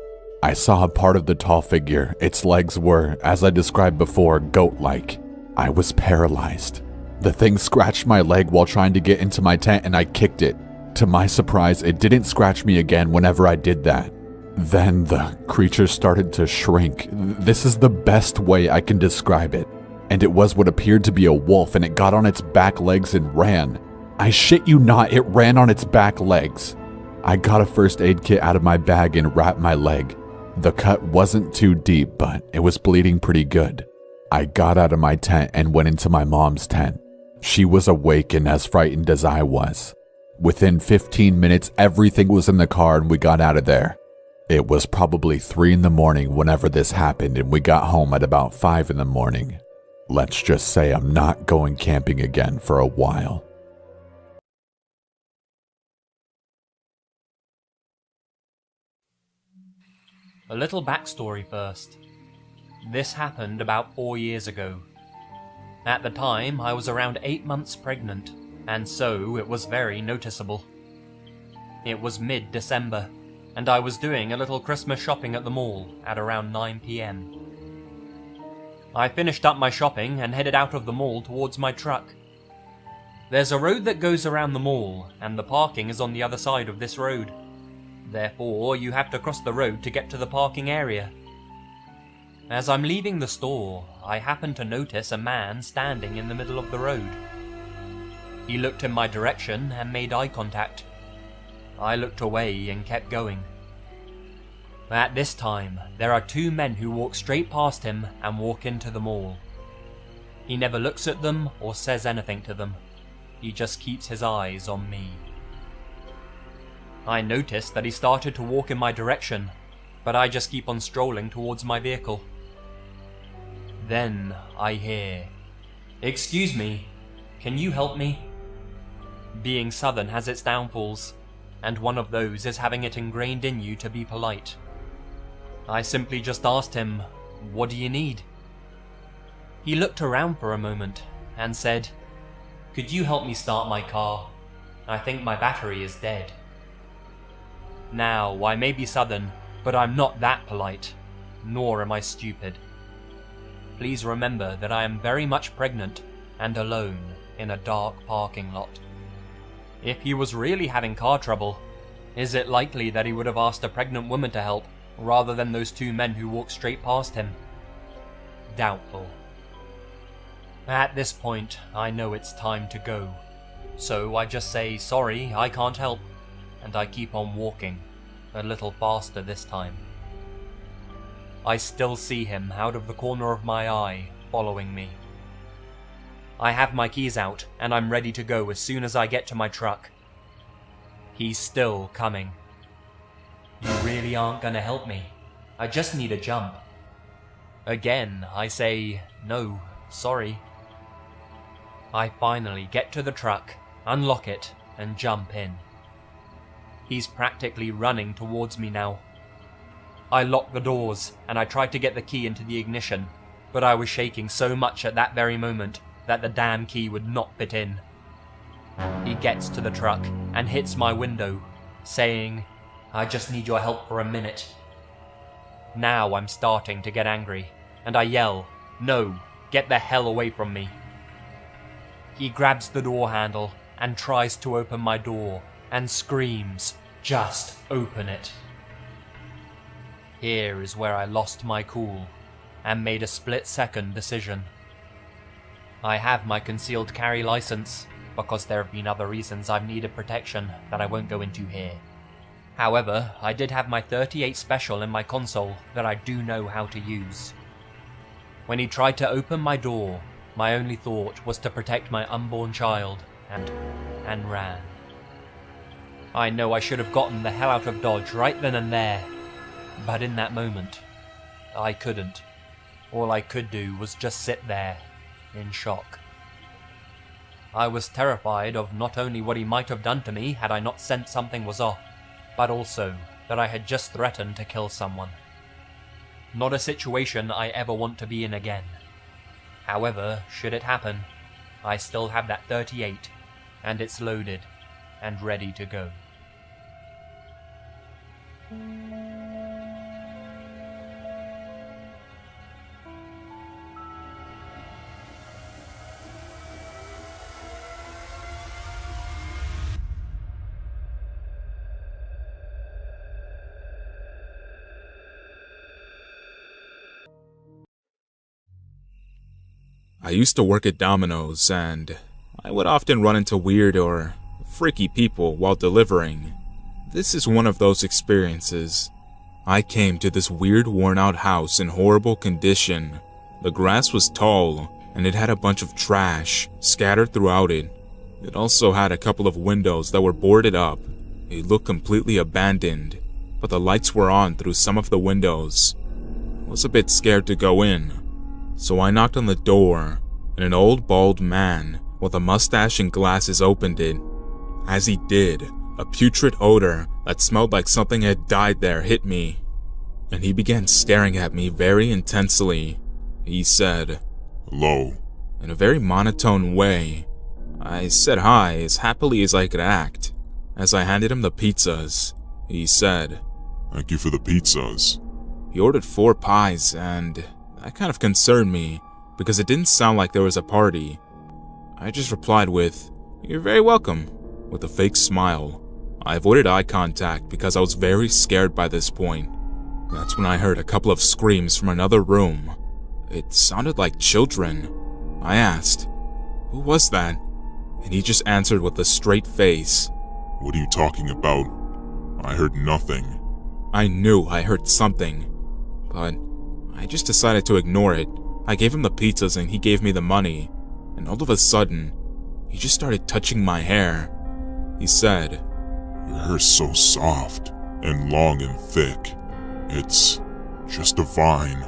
I saw a part of the tall figure. Its legs were, as I described before, goat-like. I was paralyzed. The thing scratched my leg while trying to get into my tent and I kicked it. To my surprise, it didn't scratch me again whenever I did that. Then the creature started to shrink. This is the best way I can describe it. And it was what appeared to be a wolf, and it got on its back legs and ran. I shit you not, it ran on its back legs. I got a first aid kit out of my bag and wrapped my leg. The cut wasn't too deep, but it was bleeding pretty good. I got out of my tent and went into my mom's tent. She was awake and as frightened as I was. Within 15 minutes, everything was in the car and we got out of there. It was probably 3 in the morning whenever this happened, and we got home at about 5 in the morning. Let's just say I'm not going camping again for a while. A little backstory first. This happened about 4 years ago. At the time, I was around 8 months pregnant, and so it was very noticeable. It was mid-December, and I was doing a little Christmas shopping at the mall at around 9 PM. I finished up my shopping and headed out of the mall towards my truck. There's a road that goes around the mall, and the parking is on the other side of this road. Therefore, you have to cross the road to get to the parking area. As I'm leaving the store, I happen to notice a man standing in the middle of the road. He looked in my direction and made eye contact. I looked away and kept going. At this time, there are 2 men who walk straight past him and walk into the mall. He never looks at them or says anything to them. He just keeps his eyes on me. I noticed that he started to walk in my direction, but I just keep on strolling towards my vehicle. Then I hear, "Excuse me, can you help me?" Being Southern has its downfalls, and one of those is having it ingrained in you to be polite. I simply just asked him, "What do you need?" He looked around for a moment and said, "Could you help me start my car? I think my battery is dead." Now, I may be Southern, but I'm not that polite, nor am I stupid. Please remember that I am very much pregnant and alone in a dark parking lot. If he was really having car trouble, is it likely that he would have asked a pregnant woman to help rather than those 2 men who walked straight past him? Doubtful. At this point, I know it's time to go, so I just say, "Sorry, I can't help," and I keep on walking, a little faster this time. I still see him out of the corner of my eye, following me. I have my keys out, and I'm ready to go as soon as I get to my truck. He's still coming. "You really aren't gonna help me? I just need a jump." Again, I say, "No, sorry." I finally get to the truck, unlock it, and jump in. He's practically running towards me now. I lock the doors, and I tried to get the key into the ignition, but I was shaking so much at that very moment that the damn key would not fit in. He gets to the truck and hits my window, saying, "I just need your help for a minute." Now I'm starting to get angry, and I yell, "No, get the hell away from me." He grabs the door handle and tries to open my door and screams, "Just open it." Here is where I lost my cool and made a split-second decision. I have my concealed carry license because there have been other reasons I've needed protection that I won't go into here. However, I did have my .38 special in my console that I do know how to use. When he tried to open my door, my only thought was to protect my unborn child and ran. I know I should have gotten the hell out of Dodge right then and there, but in that moment, I couldn't. All I could do was just sit there, in shock. I was terrified of not only what he might have done to me had I not sensed something was off, but also that I had just threatened to kill someone. Not a situation I ever want to be in again. However, should it happen, I still have that .38, and it's loaded and ready to go. I used to work at Domino's, and I would often run into weird or freaky people while delivering. This is one of those experiences. I came to this weird worn-out house in horrible condition. The grass was tall, and it had a bunch of trash scattered throughout it. It also had a couple of windows that were boarded up. It looked completely abandoned, but the lights were on through some of the windows. I was a bit scared to go in, so I knocked on the door, and an old bald man with a mustache and glasses opened it. As he did, a putrid odor that smelled like something had died there hit me, and he began staring at me very intensely. He said, "Hello," in a very monotone way. I said hi as happily as I could act. As I handed him the pizzas, he said, "Thank you for the pizzas." He ordered 4 pies, and that kind of concerned me because it didn't sound like there was a party. I just replied with, "You're very welcome," with a fake smile. I avoided eye contact because I was very scared by this point. That's when I heard a couple of screams from another room. It sounded like children. I asked, "Who was that?" And he just answered with a straight face, "What are you talking about? I heard nothing." I knew I heard something, but I just decided to ignore it. I gave him the pizzas and he gave me the money, and all of a sudden, he just started touching my hair. He said, "Your hair's so soft and long and thick. It's just a vine."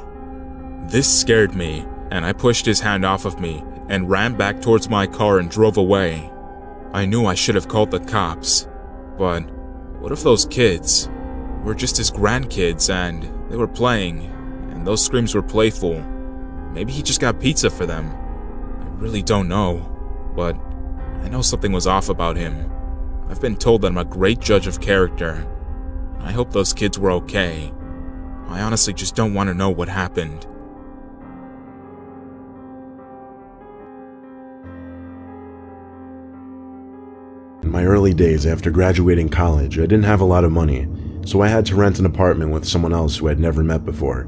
This scared me, and I pushed his hand off of me and ran back towards my car and drove away. I knew I should have called the cops, but what if those kids were just his grandkids and they were playing, and those screams were playful? Maybe he just got pizza for them. I really don't know, but I know something was off about him. I've been told that I'm a great judge of character. I hope those kids were okay. I honestly just don't want to know what happened. In my early days after graduating college, I didn't have a lot of money, so I had to rent an apartment with someone else who I'd never met before.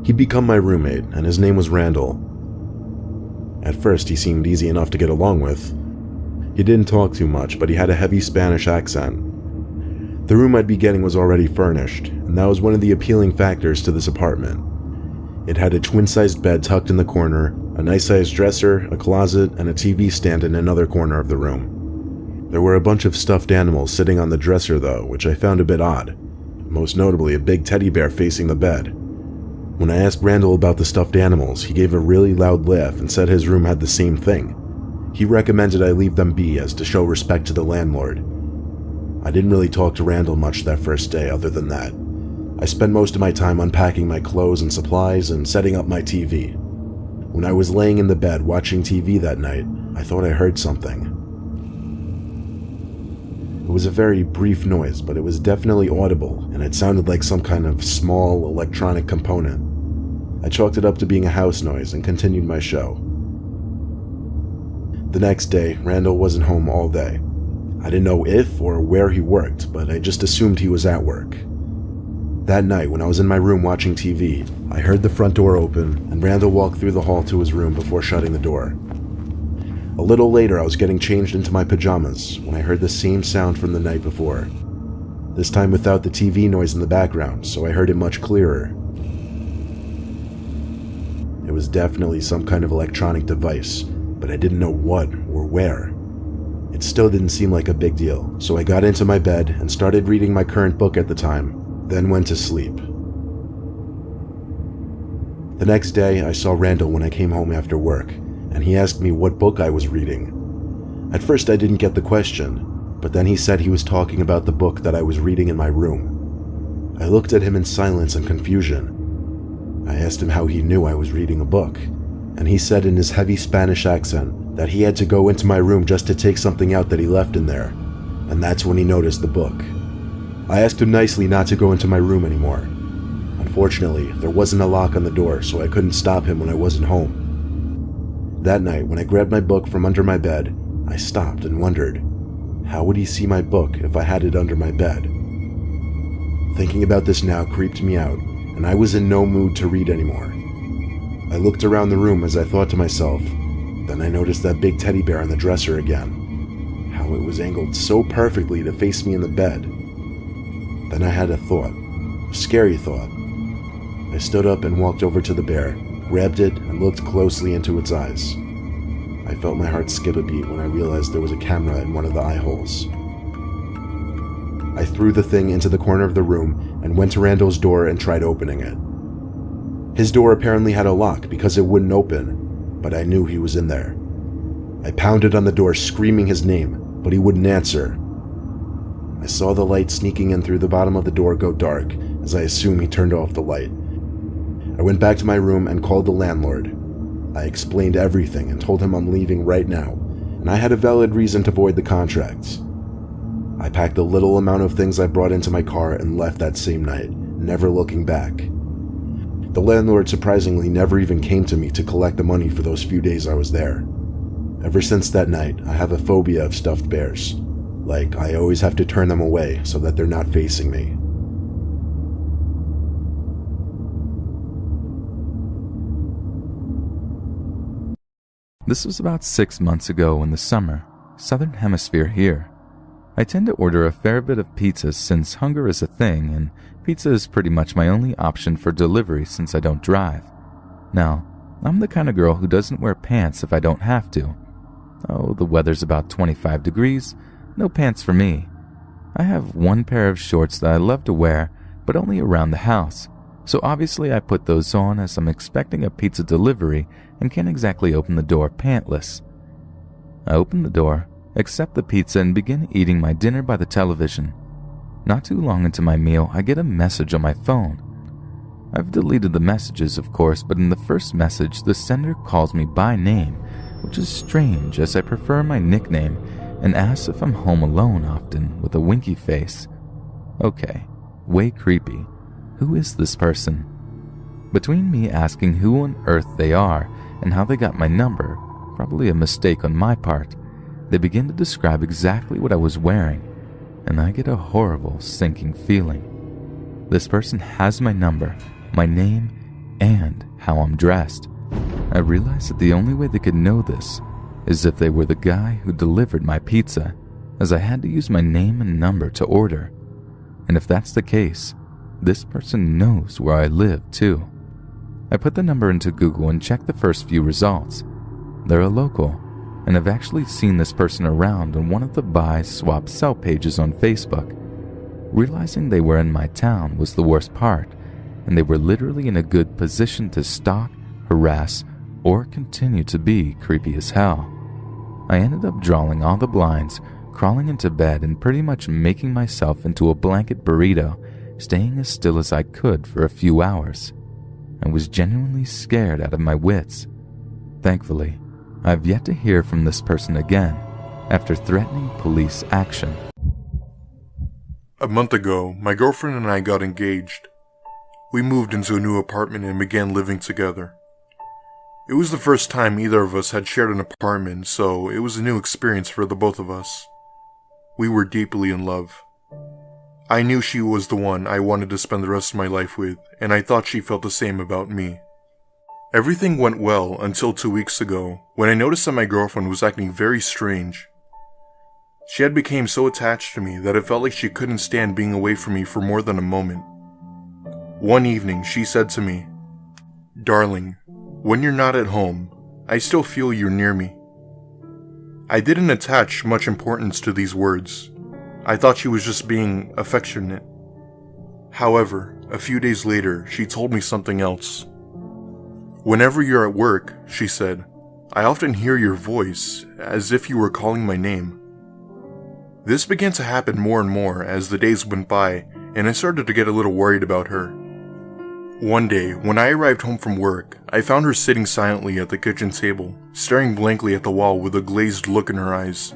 He'd become my roommate, and his name was Randall. At first, he seemed easy enough to get along with. He didn't talk too much, but he had a heavy Spanish accent. The room I'd be getting was already furnished, and that was one of the appealing factors to this apartment. It had a twin-sized bed tucked in the corner, a nice-sized dresser, a closet, and a TV stand in another corner of the room. There were a bunch of stuffed animals sitting on the dresser though, which I found a bit odd, most notably a big teddy bear facing the bed. When I asked Randall about the stuffed animals, he gave a really loud laugh and said his room had the same thing. He recommended I leave them be as to show respect to the landlord. I didn't really talk to Randall much that first day other than that. I spent most of my time unpacking my clothes and supplies and setting up my TV. When I was laying in the bed watching TV that night, I thought I heard something. It was a very brief noise, but it was definitely audible, and it sounded like some kind of small electronic component. I chalked it up to being a house noise and continued my show. The next day, Randall wasn't home all day. I didn't know if or where he worked, but I just assumed he was at work. That night, when I was in my room watching TV, I heard the front door open, and Randall walked through the hall to his room before shutting the door. A little later, I was getting changed into my pajamas when I heard the same sound from the night before. This time without the TV noise in the background, so I heard it much clearer. It was definitely some kind of electronic device, but I didn't know what or where. It still didn't seem like a big deal, so I got into my bed and started reading my current book at the time, then went to sleep. The next day, I saw Randall when I came home after work, and he asked me what book I was reading. At first I didn't get the question, but then he said he was talking about the book that I was reading in my room. I looked at him in silence and confusion. I asked him how he knew I was reading a book, and he said in his heavy Spanish accent that he had to go into my room just to take something out that he left in there, and that's when he noticed the book. I asked him nicely not to go into my room anymore. Unfortunately, there wasn't a lock on the door, so I couldn't stop him when I wasn't home. That night, when I grabbed my book from under my bed, I stopped and wondered, how would he see my book if I had it under my bed? Thinking about this now creeped me out, and I was in no mood to read anymore. I looked around the room as I thought to myself, then I noticed that big teddy bear on the dresser again. How it was angled so perfectly to face me in the bed. Then I had a thought, a scary thought. I stood up and walked over to the bear, grabbed it, and looked closely into its eyes. I felt my heart skip a beat when I realized there was a camera in one of the eye holes. I threw the thing into the corner of the room and went to Randall's door and tried opening it. His door apparently had a lock because it wouldn't open, but I knew he was in there. I pounded on the door screaming his name, but he wouldn't answer. I saw the light sneaking in through the bottom of the door go dark, as I assumed he turned off the light. I went back to my room and called the landlord. I explained everything and told him I'm leaving right now, and I had a valid reason to void the contract. I packed the little amount of things I brought into my car and left that same night, never looking back. The landlord surprisingly never even came to me to collect the money for those few days I was there. Ever since that night, I have a phobia of stuffed bears. Like, I always have to turn them away so that they're not facing me. This was about 6 months ago in the summer, southern hemisphere here. I tend to order a fair bit of pizzas since hunger is a thing, and pizza is pretty much my only option for delivery since I don't drive. Now, I'm the kind of girl who doesn't wear pants if I don't have to. Oh, the weather's about 25 degrees, no pants for me. I have one pair of shorts that I love to wear, but only around the house, so obviously I put those on as I'm expecting a pizza delivery and can't exactly open the door pantless. I open the door, accept the pizza, and begin eating my dinner by the television. Not too long into my meal, I get a message on my phone. I've deleted the messages, of course, but in the first message, the sender calls me by name, which is strange as I prefer my nickname, and asks if I'm home alone often with a winky face. Okay, way creepy. Who is this person? Between me asking who on earth they are and how they got my number, probably a mistake on my part, they begin to describe exactly what I was wearing, and I get a horrible sinking feeling. This person has my number, my name, and how I'm dressed. I realize that the only way they could know this is if they were the guy who delivered my pizza, as I had to use my name and number to order. And if that's the case, this person knows where I live too. I put the number into Google and checked the first few results. They're a local, and I've actually seen this person around on one of the buy, swap, sell pages on Facebook. Realizing they were in my town was the worst part, and they were literally in a good position to stalk, harass, or continue to be creepy as hell. I ended up drawing all the blinds, crawling into bed, and pretty much making myself into a blanket burrito, staying as still as I could for a few hours. I was genuinely scared out of my wits. Thankfully, I've yet to hear from this person again, after threatening police action. A month ago, my girlfriend and I got engaged. We moved into a new apartment and began living together. It was the first time either of us had shared an apartment, so it was a new experience for the both of us. We were deeply in love. I knew she was the one I wanted to spend the rest of my life with, and I thought she felt the same about me. Everything went well until 2 weeks ago, when I noticed that my girlfriend was acting very strange. She had become so attached to me that it felt like she couldn't stand being away from me for more than a moment. One evening, she said to me, "Darling, when you're not at home, I still feel you're near me." I didn't attach much importance to these words. I thought she was just being affectionate. However, a few days later, she told me something else. "Whenever you're at work," she said, "I often hear your voice, as if you were calling my name." This began to happen more and more as the days went by, and I started to get a little worried about her. One day, when I arrived home from work, I found her sitting silently at the kitchen table, staring blankly at the wall with a glazed look in her eyes.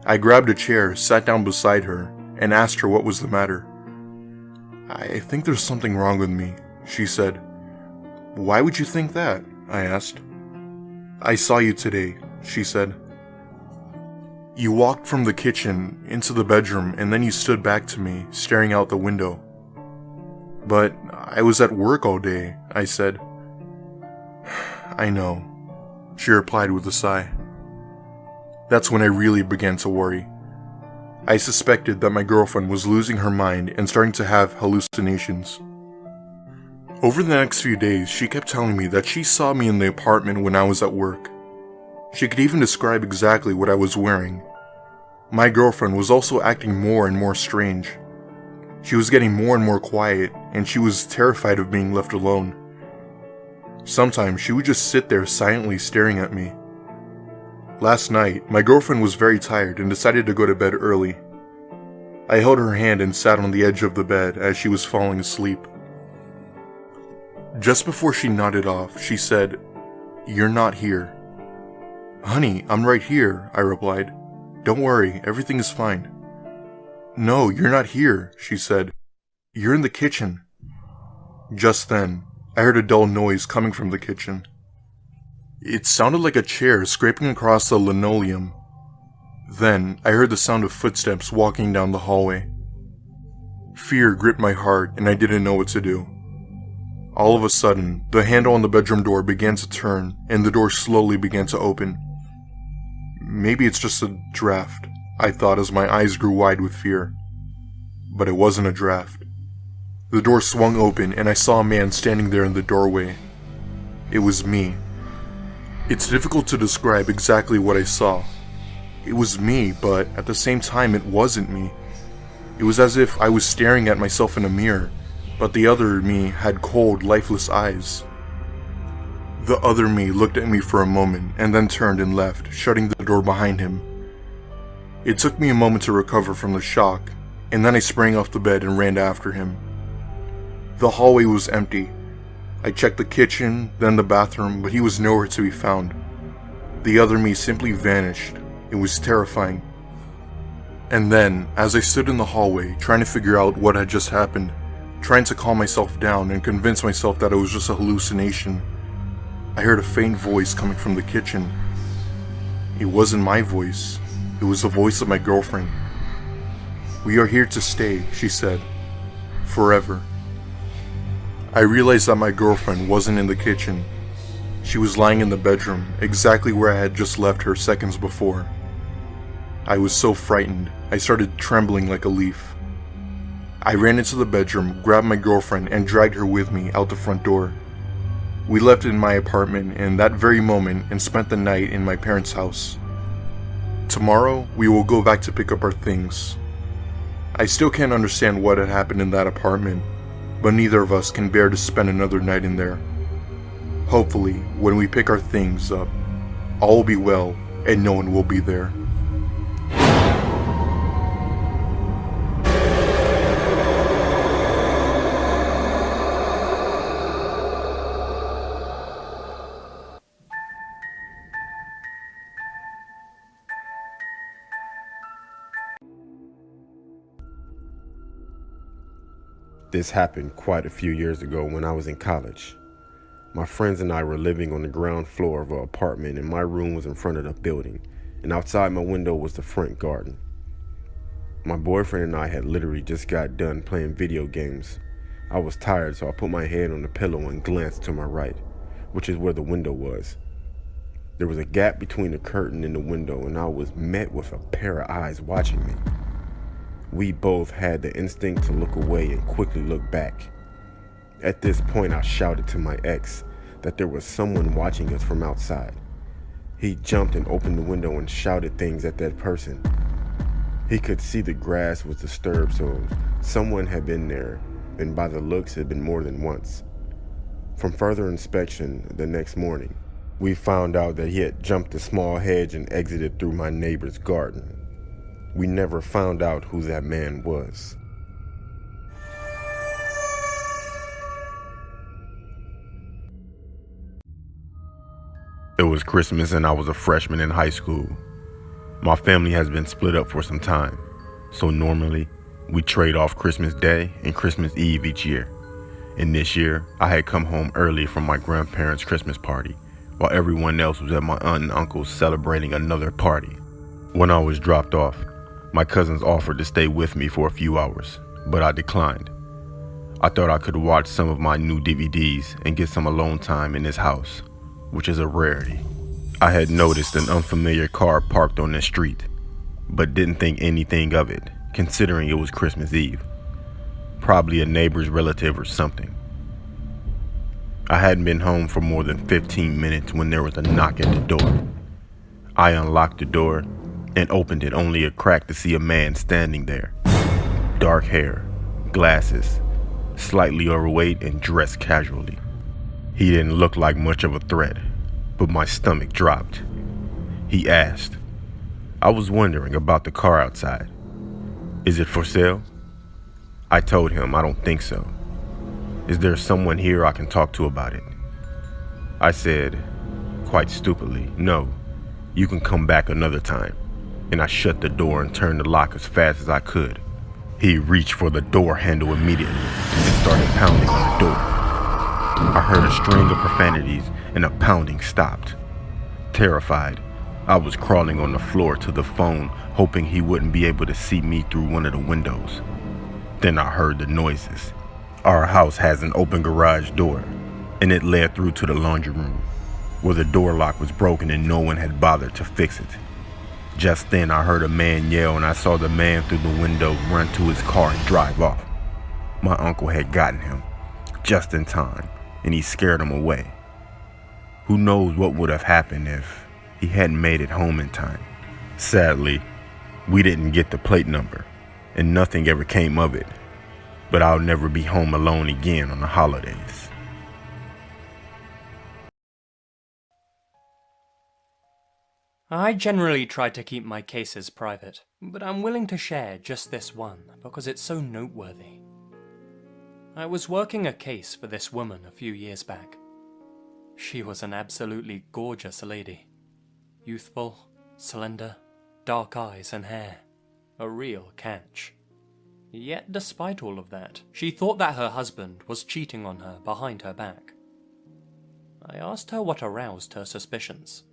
I grabbed a chair, sat down beside her, and asked her what was the matter. "I think there's something wrong with me," she said. "Why would you think that?" I asked. "I saw you today," she said. "You walked from the kitchen into the bedroom and then you stood back to me, staring out the window." "But I was at work all day," I said. "I know," she replied with a sigh. That's when I really began to worry. I suspected that my girlfriend was losing her mind and starting to have hallucinations. Over the next few days, she kept telling me that she saw me in the apartment when I was at work. She could even describe exactly what I was wearing. My girlfriend was also acting more and more strange. She was getting more and more quiet, and she was terrified of being left alone. Sometimes she would just sit there silently staring at me. Last night, my girlfriend was very tired and decided to go to bed early. I held her hand and sat on the edge of the bed as she was falling asleep. Just before she nodded off, she said, "You're not here." "Honey, I'm right here," I replied. "Don't worry, everything is fine." "No, you're not here," she said. "You're in the kitchen." Just then, I heard a dull noise coming from the kitchen. It sounded like a chair scraping across the linoleum. Then, I heard the sound of footsteps walking down the hallway. Fear gripped my heart and I didn't know what to do. All of a sudden, the handle on the bedroom door began to turn and the door slowly began to open. Maybe it's just a draft, I thought as my eyes grew wide with fear. But it wasn't a draft. The door swung open and I saw a man standing there in the doorway. It was me. It's difficult to describe exactly what I saw. It was me, but at the same time it wasn't me. It was as if I was staring at myself in a mirror, but the other me had cold, lifeless eyes. The other me looked at me for a moment and then turned and left, shutting the door behind him. It took me a moment to recover from the shock, and then I sprang off the bed and ran after him. The hallway was empty. I checked the kitchen, then the bathroom, but he was nowhere to be found. The other me simply vanished. It was terrifying. And then, as I stood in the hallway, trying to figure out what had just happened, trying to calm myself down and convince myself that it was just a hallucination, I heard a faint voice coming from the kitchen. It wasn't my voice. It was the voice of my girlfriend. "We are here to stay," she said. "Forever." I realized that my girlfriend wasn't in the kitchen. She was lying in the bedroom, exactly where I had just left her seconds before. I was so frightened, I started trembling like a leaf. I ran into the bedroom, grabbed my girlfriend, and dragged her with me out the front door. We left in my apartment in that very moment and spent the night in my parents' house. Tomorrow, we will go back to pick up our things. I still can't understand what had happened in that apartment, but neither of us can bear to spend another night in there. Hopefully, when we pick our things up, all will be well and no one will be there. This happened quite a few years ago when I was in college. My friends and I were living on the ground floor of an apartment and my room was in front of the building, and outside my window was the front garden. My boyfriend and I had literally just got done playing video games. I was tired, so I put my head on the pillow and glanced to my right, which is where the window was. There was a gap between the curtain and the window, and I was met with a pair of eyes watching me. We both had the instinct to look away and quickly look back. At this point, I shouted to my ex that there was someone watching us from outside. He jumped and opened the window and shouted things at that person. He could see the grass was disturbed, so someone had been there, and by the looks, it had been more than once. From further inspection the next morning, we found out that he had jumped a small hedge and exited through my neighbor's garden. We never found out who that man was. It was Christmas and I was a freshman in high school. My family has been split up for some time, so normally we trade off Christmas Day and Christmas Eve each year. And this year, I had come home early from my grandparents' Christmas party, while everyone else was at my aunt and uncle's celebrating another party. When I was dropped off, my cousins offered to stay with me for a few hours, but I declined. I thought I could watch some of my new DVDs and get some alone time in this house, which is a rarity. I had noticed an unfamiliar car parked on the street, but didn't think anything of it, considering it was Christmas Eve. Probably a neighbor's relative or something. I hadn't been home for more than 15 minutes when there was a knock at the door. I unlocked the door and opened it only a crack to see a man standing there. Dark hair, glasses, slightly overweight and dressed casually. He didn't look like much of a threat, but my stomach dropped. He asked, I was wondering about the car outside. Is it for sale? I told him I don't think so. Is there someone here I can talk to about it? I said, quite stupidly, no, you can come back another time. And I shut the door and turned the lock as fast as I could. He reached for the door handle immediately and started pounding on the door. I heard a string of profanities and the pounding stopped. Terrified, I was crawling on the floor to the phone, hoping he wouldn't be able to see me through one of the windows. Then I heard the noises. Our house has an open garage door, and it led through to the laundry room, where the door lock was broken and no one had bothered to fix it. Just then I heard a man yell and I saw the man through the window run to his car and drive off. My uncle had gotten him, just in time, and he scared him away. Who knows what would have happened if he hadn't made it home in time. Sadly, we didn't get the plate number, and nothing ever came of it. But I'll never be home alone again on the holidays. I generally try to keep my cases private, but I'm willing to share just this one because it's so noteworthy. I was working a case for this woman a few years back. She was an absolutely gorgeous lady. Youthful, slender, dark eyes and hair. A real catch. Yet despite all of that, she thought that her husband was cheating on her behind her back. I asked her what aroused her suspicions.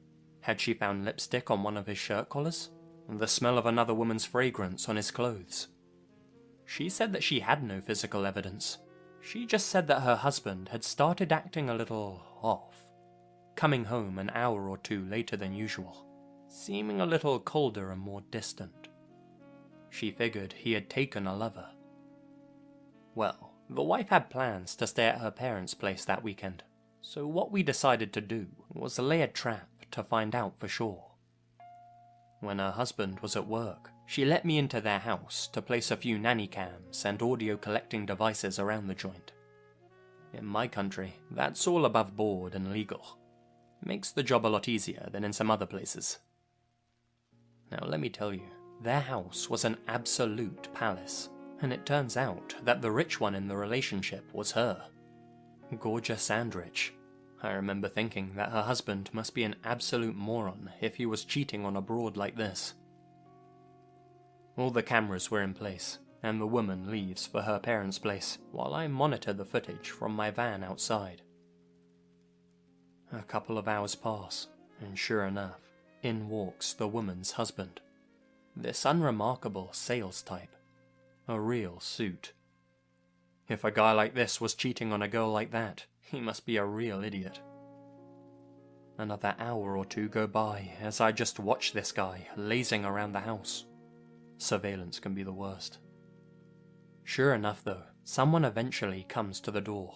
Had she found lipstick on one of his shirt collars? And the smell of another woman's fragrance on his clothes? She said that she had no physical evidence. She just said that her husband had started acting a little off, coming home an hour or two later than usual, seeming a little colder and more distant. She figured he had taken a lover. Well, the wife had plans to stay at her parents' place that weekend, so what we decided to do was lay a trap to find out for sure. When her husband was at work, she let me into their house to place a few nanny cams and audio collecting devices around the joint. In my country, that's all above board and legal. Makes the job a lot easier than in some other places. Now let me tell you, their house was an absolute palace, and it turns out that the rich one in the relationship was her. Gorgeous and rich. I remember thinking that her husband must be an absolute moron if he was cheating on a broad like this. All the cameras were in place, and the woman leaves for her parents' place while I monitor the footage from my van outside. A couple of hours pass, and sure enough, in walks the woman's husband. This unremarkable sales type. A real suit. If a guy like this was cheating on a girl like that, he must be a real idiot. Another hour or two go by as I just watch this guy lazing around the house. Surveillance can be the worst. Sure enough though, someone eventually comes to the door.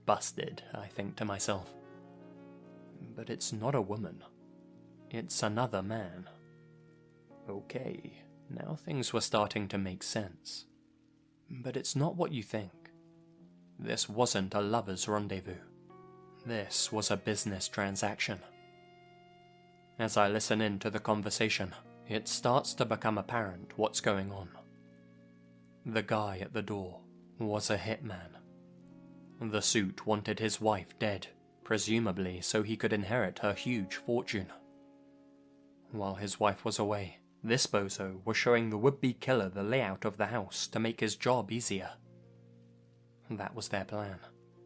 Busted, I think to myself. But it's not a woman. It's another man. Okay, now things were starting to make sense. But it's not what you think. This wasn't a lover's rendezvous. This was a business transaction. As I listen in to the conversation, it starts to become apparent what's going on. The guy at the door was a hitman. The suit wanted his wife dead, presumably so he could inherit her huge fortune. While his wife was away, this bozo was showing the would-be killer the layout of the house to make his job easier. That was their plan,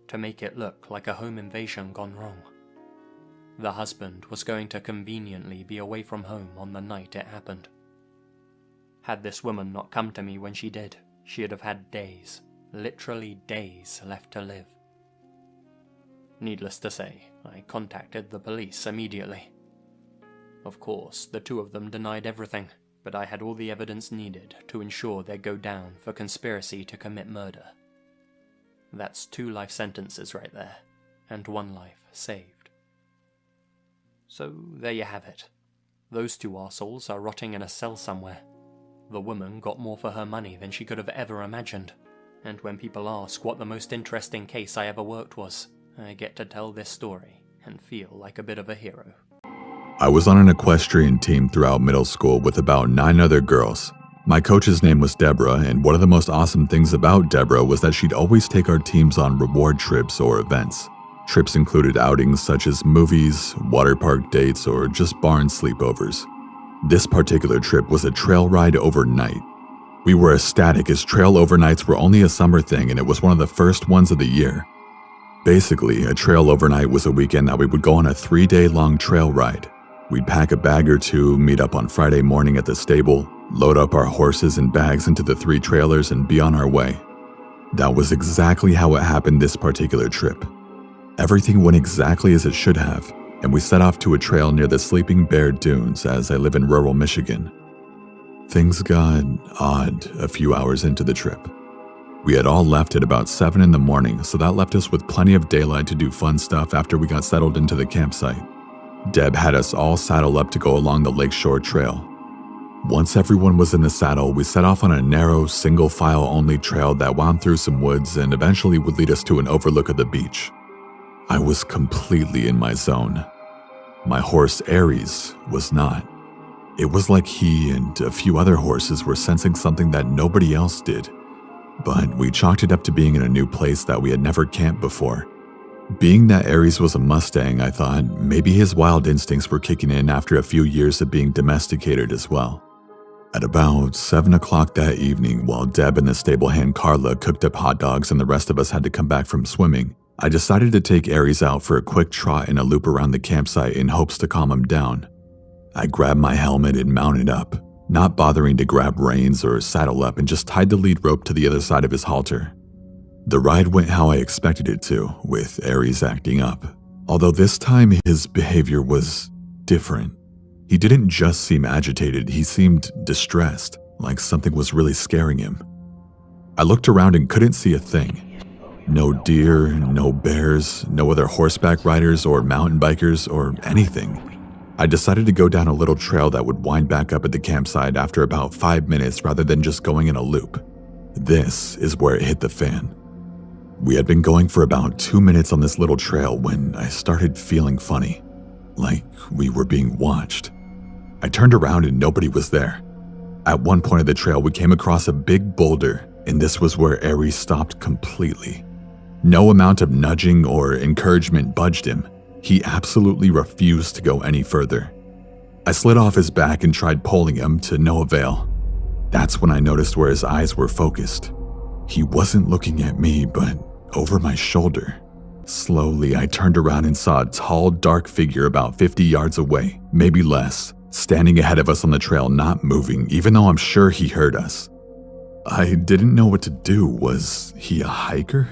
to make it look like a home invasion gone wrong. The husband was going to conveniently be away from home on the night it happened. Had this woman not come to me when she did, she'd have had days, literally days, left to live. Needless to say, I contacted the police immediately. Of course, the two of them denied everything, but I had all the evidence needed to ensure they'd go down for conspiracy to commit murder. That's 2 life sentences right there, and 1 life saved. So there you have it. Those two arseholes are rotting in a cell somewhere. The woman got more for her money than she could have ever imagined. And when people ask what the most interesting case I ever worked was, I get to tell this story and feel like a bit of a hero. I was on an equestrian team throughout middle school with about 9 other girls. My coach's name was Deborah, and one of the most awesome things about Deborah was that she'd always take our teams on reward trips or events. Trips included outings such as movies, water park dates, or just barn sleepovers. This particular trip was a trail ride overnight. We were ecstatic as trail overnights were only a summer thing, and it was one of the first ones of the year. Basically, a trail overnight was a weekend that we would go on a 3-day-long trail ride. We'd pack a bag or two, meet up on Friday morning at the stable, load up our horses and bags into the 3 trailers, and be on our way. That was exactly how it happened this particular trip. Everything went exactly as it should have, and we set off to a trail near the Sleeping Bear Dunes, as I live in rural Michigan. Things got odd a few hours into the trip. We had all left at about 7 in the morning, so that left us with plenty of daylight to do fun stuff after we got settled into the campsite. Deb had us all saddle up to go along the lakeshore trail. Once everyone was in the saddle, we set off on a narrow, single-file only trail that wound through some woods and eventually would lead us to an overlook of the beach. I was completely in my zone. My horse, Aries, was not. It was like he and a few other horses were sensing something that nobody else did. But we chalked it up to being in a new place that we had never camped before. Being that Aries was a Mustang, I thought maybe his wild instincts were kicking in after a few years of being domesticated as well. At about 7 o'clock that evening, while Deb and the stable hand Carla cooked up hot dogs and the rest of us had to come back from swimming, I decided to take Aries out for a quick trot and a loop around the campsite in hopes to calm him down. I grabbed my helmet and mounted up, not bothering to grab reins or saddle up, and just tied the lead rope to the other side of his halter. The ride went how I expected it to, with Aries acting up, although this time his behavior was different. He didn't just seem agitated, he seemed distressed, like something was really scaring him. I looked around and couldn't see a thing. No deer, no bears, no other horseback riders or mountain bikers or anything. I decided to go down a little trail that would wind back up at the campsite after about 5 minutes rather than just going in a loop. This is where it hit the fan. We had been going for about 2 minutes on this little trail when I started feeling funny, like we were being watched. I turned around and nobody was there. At one point of the trail, we came across a big boulder, and this was where Aries stopped completely. No amount of nudging or encouragement budged him. He absolutely refused to go any further. I slid off his back and tried pulling him to no avail. That's when I noticed where his eyes were focused. He wasn't looking at me, but over my shoulder. Slowly, I turned around and saw a tall, dark figure about 50 yards away, maybe less, standing ahead of us on the trail, not moving, even though I'm sure he heard us. I didn't know what to do. Was he a hiker?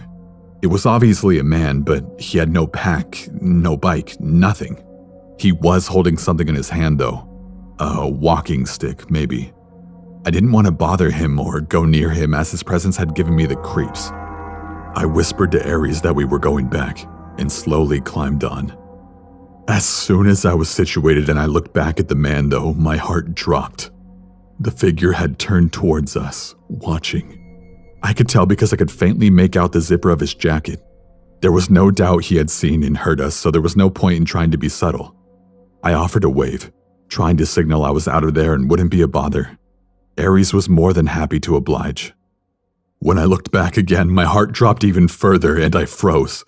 It was obviously a man, but he had no pack, no bike, nothing. He was holding something in his hand though. A walking stick, maybe. I didn't want to bother him or go near him as his presence had given me the creeps. I whispered to Aries that we were going back and slowly climbed on. As soon as I was situated and I looked back at the man though, my heart dropped. The figure had turned towards us, watching. I could tell because I could faintly make out the zipper of his jacket. There was no doubt he had seen and heard us, so there was no point in trying to be subtle. I offered a wave, trying to signal I was out of there and wouldn't be a bother. Aries was more than happy to oblige. When I looked back again, my heart dropped even further and I froze.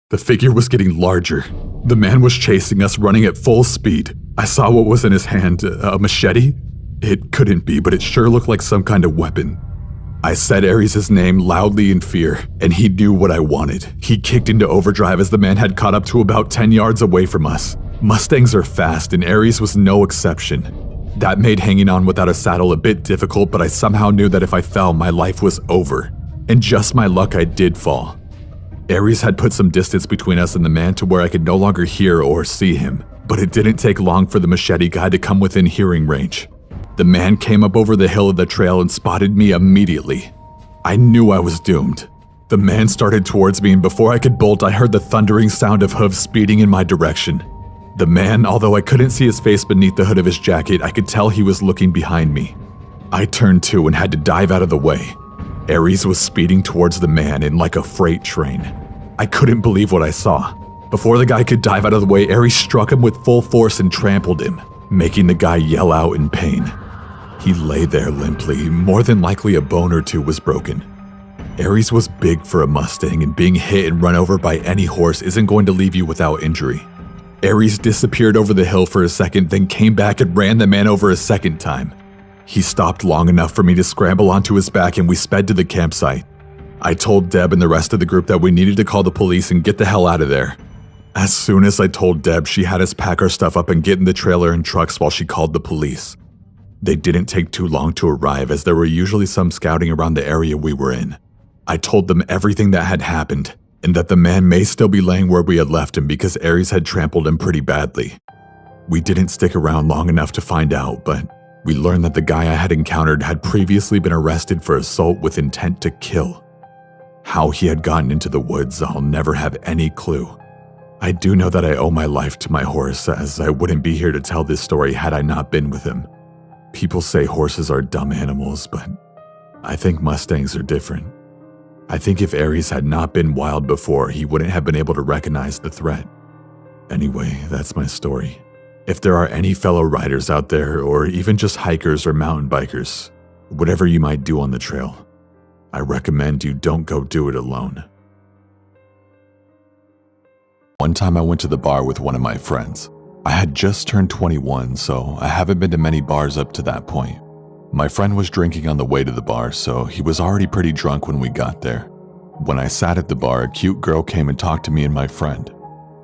The figure was getting larger. The man was chasing us, running at full speed. I saw what was in his hand, a machete? It couldn't be, but it sure looked like some kind of weapon. I said Aries' name loudly in fear, and he knew what I wanted. He kicked into overdrive as the man had caught up to about 10 yards away from us. Mustangs are fast, and Aries was no exception. That made hanging on without a saddle a bit difficult, but I somehow knew that if I fell, my life was over. And just my luck, I did fall. Aries had put some distance between us and the man to where I could no longer hear or see him, but it didn't take long for the machete guy to come within hearing range. The man came up over the hill of the trail and spotted me immediately. I knew I was doomed. The man started towards me, and before I could bolt, I heard the thundering sound of hooves speeding in my direction. The man, although I couldn't see his face beneath the hood of his jacket, I could tell he was looking behind me. I turned too and had to dive out of the way. Aries was speeding towards the man in like a freight train. I couldn't believe what I saw. Before the guy could dive out of the way, Aries struck him with full force and trampled him, making the guy yell out in pain. He lay there limply, more than likely a bone or two was broken. Aries was big for a Mustang, and being hit and run over by any horse isn't going to leave you without injury. Aries disappeared over the hill for a second, then came back and ran the man over a second time. He stopped long enough for me to scramble onto his back and we sped to the campsite. I told Deb and the rest of the group that we needed to call the police and get the hell out of there. As soon as I told Deb, she had us pack our stuff up and get in the trailer and trucks while she called the police. They didn't take too long to arrive, as there were usually some scouting around the area we were in. I told them everything that had happened, and that the man may still be laying where we had left him because Aries had trampled him pretty badly. We didn't stick around long enough to find out, but we learned that the guy I had encountered had previously been arrested for assault with intent to kill. How he had gotten into the woods, I'll never have any clue. I do know that I owe my life to my horse, as I wouldn't be here to tell this story had I not been with him. People say horses are dumb animals, but I think Mustangs are different. I think if Aries had not been wild before, he wouldn't have been able to recognize the threat. Anyway, that's my story. If there are any fellow riders out there, or even just hikers or mountain bikers, whatever you might do on the trail, I recommend you don't go do it alone. One time I went to the bar with one of my friends. I had just turned 21, so I haven't been to many bars up to that point. My friend was drinking on the way to the bar, so he was already pretty drunk when we got there. When I sat at the bar, a cute girl came and talked to me and my friend.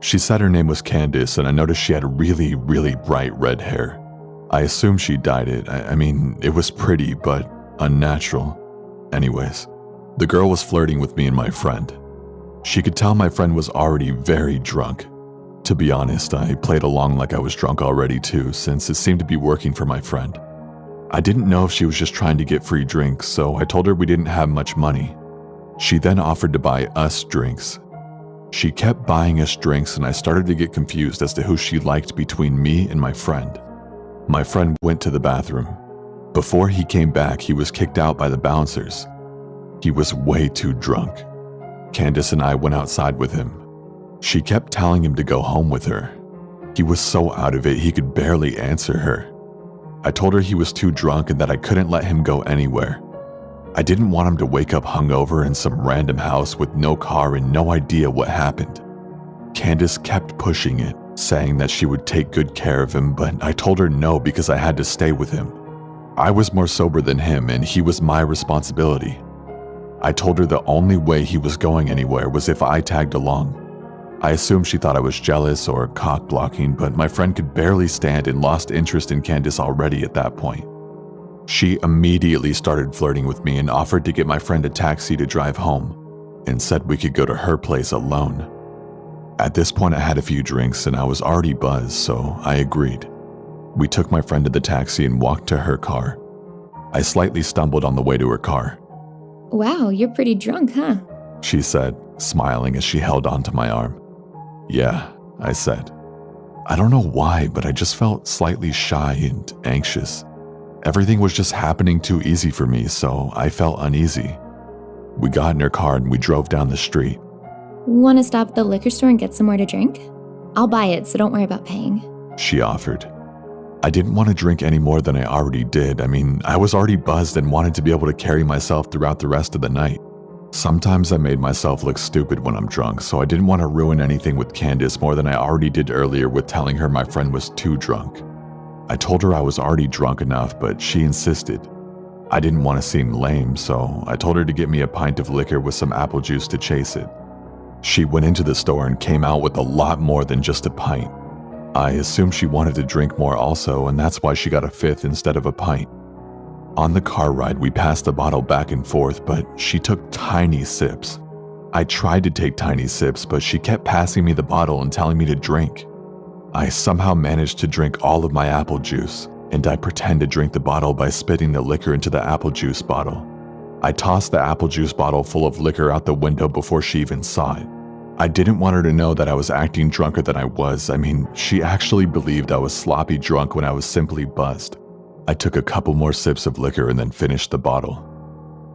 She said her name was Candace, and I noticed she had really, really bright red hair. I assumed she dyed it. I mean, it was pretty, but unnatural. Anyways, the girl was flirting with me and my friend. She could tell my friend was already very drunk. To be honest, I played along like I was drunk already too, since it seemed to be working for my friend. I didn't know if she was just trying to get free drinks, so I told her we didn't have much money. She then offered to buy us drinks. She kept buying us drinks, and I started to get confused as to who she liked between me and my friend. My friend went to the bathroom. Before he came back, he was kicked out by the bouncers. He was way too drunk. Candace and I went outside with him. She kept telling him to go home with her. He was so out of it, he could barely answer her. I told her he was too drunk and that I couldn't let him go anywhere. I didn't want him to wake up hungover in some random house with no car and no idea what happened. Candace kept pushing it, saying that she would take good care of him, but I told her no because I had to stay with him. I was more sober than him and he was my responsibility. I told her the only way he was going anywhere was if I tagged along. I assumed she thought I was jealous or cock-blocking, but my friend could barely stand and lost interest in Candace already at that point. She immediately started flirting with me and offered to get my friend a taxi to drive home, and said we could go to her place alone. At this point I had a few drinks and I was already buzzed, so I agreed. We took my friend to the taxi and walked to her car. I slightly stumbled on the way to her car. Wow, you're pretty drunk, huh? She said, smiling as she held onto my arm. Yeah, I said. I don't know why, but I just felt slightly shy and anxious. Everything was just happening too easy for me, so I felt uneasy. We got in her car and we drove down the street. Want to stop at the liquor store and get somewhere to drink? I'll buy it, so don't worry about paying. She offered. I didn't want to drink any more than I already did. I mean, I was already buzzed and wanted to be able to carry myself throughout the rest of the night. Sometimes I made myself look stupid when I'm drunk, so I didn't want to ruin anything with Candace more than I already did earlier with telling her my friend was too drunk. I told her I was already drunk enough, but she insisted. I didn't want to seem lame, so I told her to get me a pint of liquor with some apple juice to chase it. She went into the store and came out with a lot more than just a pint. I assumed she wanted to drink more also, and that's why she got a fifth instead of a pint. On the car ride, we passed the bottle back and forth, but she took tiny sips. I tried to take tiny sips, but she kept passing me the bottle and telling me to drink. I somehow managed to drink all of my apple juice, and I pretend to drink the bottle by spitting the liquor into the apple juice bottle. I tossed the apple juice bottle full of liquor out the window before she even saw it. I didn't want her to know that I was acting drunker than I was. I mean, she actually believed I was sloppy drunk when I was simply buzzed. I took a couple more sips of liquor and then finished the bottle.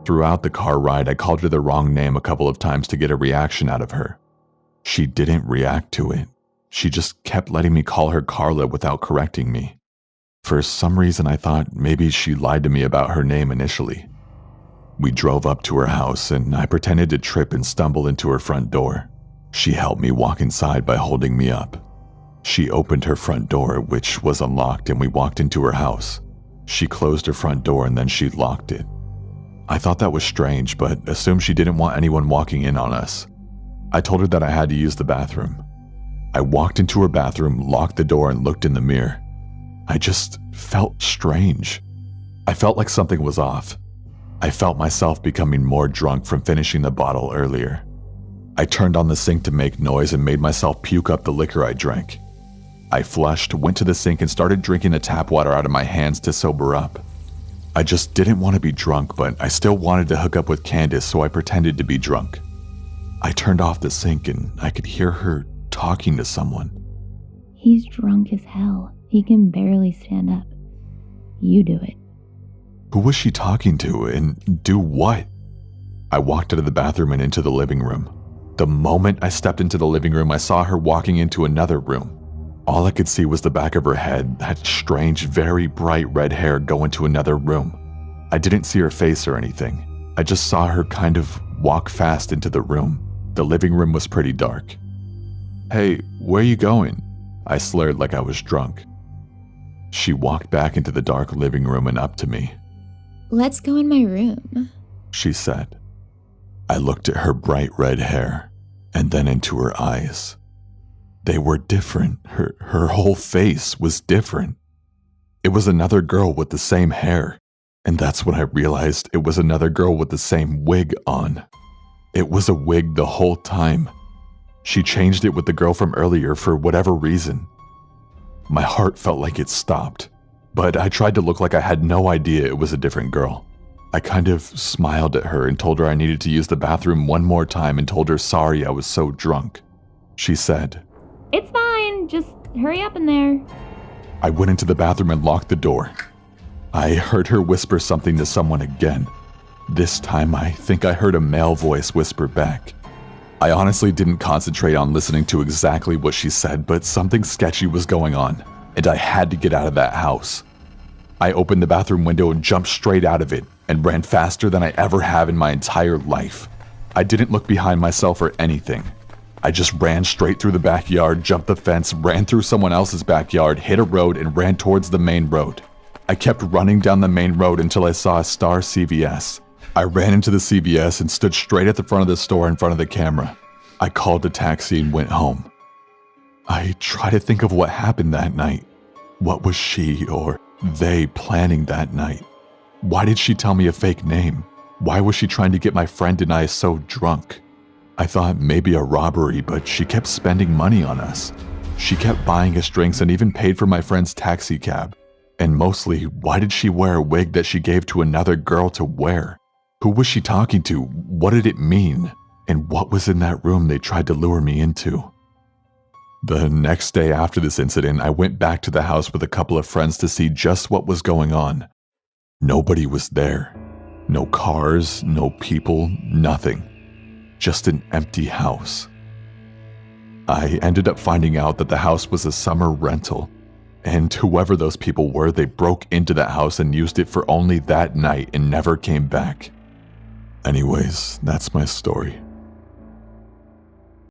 Throughout the car ride, I called her the wrong name a couple of times to get a reaction out of her. She didn't react to it. She just kept letting me call her Carla without correcting me. For some reason, I thought maybe she lied to me about her name initially. We drove up to her house, and I pretended to trip and stumble into her front door. She helped me walk inside by holding me up. She opened her front door, which was unlocked, and we walked into her house. She closed her front door and then she locked it. I thought that was strange, but assumed she didn't want anyone walking in on us. I told her that I had to use the bathroom. I walked into her bathroom, locked the door, and looked in the mirror. I just felt strange. I felt like something was off. I felt myself becoming more drunk from finishing the bottle earlier. I turned on the sink to make noise and made myself puke up the liquor I drank. I flushed, went to the sink, and started drinking the tap water out of my hands to sober up. I just didn't want to be drunk, but I still wanted to hook up with Candace, so I pretended to be drunk. I turned off the sink and I could hear her talking to someone. He's drunk as hell. He can barely stand up. You do it. Who was she talking to, and do what? I walked out of the bathroom and into the living room. The moment I stepped into the living room, I saw her walking into another room. All I could see was the back of her head, that strange, very bright red hair go into another room. I didn't see her face or anything. I just saw her kind of walk fast into the room. The living room was pretty dark. "Hey, where you going?" I slurred like I was drunk. She walked back into the dark living room and up to me. Let's go in my room, she said. I looked at her bright red hair and then into her eyes. They were different. Her whole face was different. It was another girl with the same hair, and that's when I realized it was another girl with the same wig on. It was a wig the whole time. She changed it with the girl from earlier for whatever reason. My heart felt like it stopped, but I tried to look like I had no idea it was a different girl. I kind of smiled at her and told her I needed to use the bathroom one more time and told her sorry I was so drunk. She said, "It's fine, just hurry up in there." I went into the bathroom and locked the door. I heard her whisper something to someone again. This time I think I heard a male voice whisper back. I honestly didn't concentrate on listening to exactly what she said, but something sketchy was going on, and I had to get out of that house. I opened the bathroom window and jumped straight out of it, and ran faster than I ever have in my entire life. I didn't look behind myself or anything. I just ran straight through the backyard, jumped the fence, ran through someone else's backyard, hit a road, and ran towards the main road. I kept running down the main road until I saw a Star CVS. I ran into the CVS and stood straight at the front of the store in front of the camera. I called a taxi and went home. I try to think of what happened that night. What was she or they planning that night? Why did she tell me a fake name? Why was she trying to get my friend and I so drunk? I thought maybe a robbery, but she kept spending money on us. She kept buying us drinks and even paid for my friend's taxi cab. And mostly, why did she wear a wig that she gave to another girl to wear? Who was she talking to? What did it mean? And what was in that room they tried to lure me into? The next day after this incident, I went back to the house with a couple of friends to see just what was going on. Nobody was there. No cars, no people, nothing. Just an empty house. I ended up finding out that the house was a summer rental, and whoever those people were, they broke into that house and used it for only that night and never came back. Anyways, that's my story.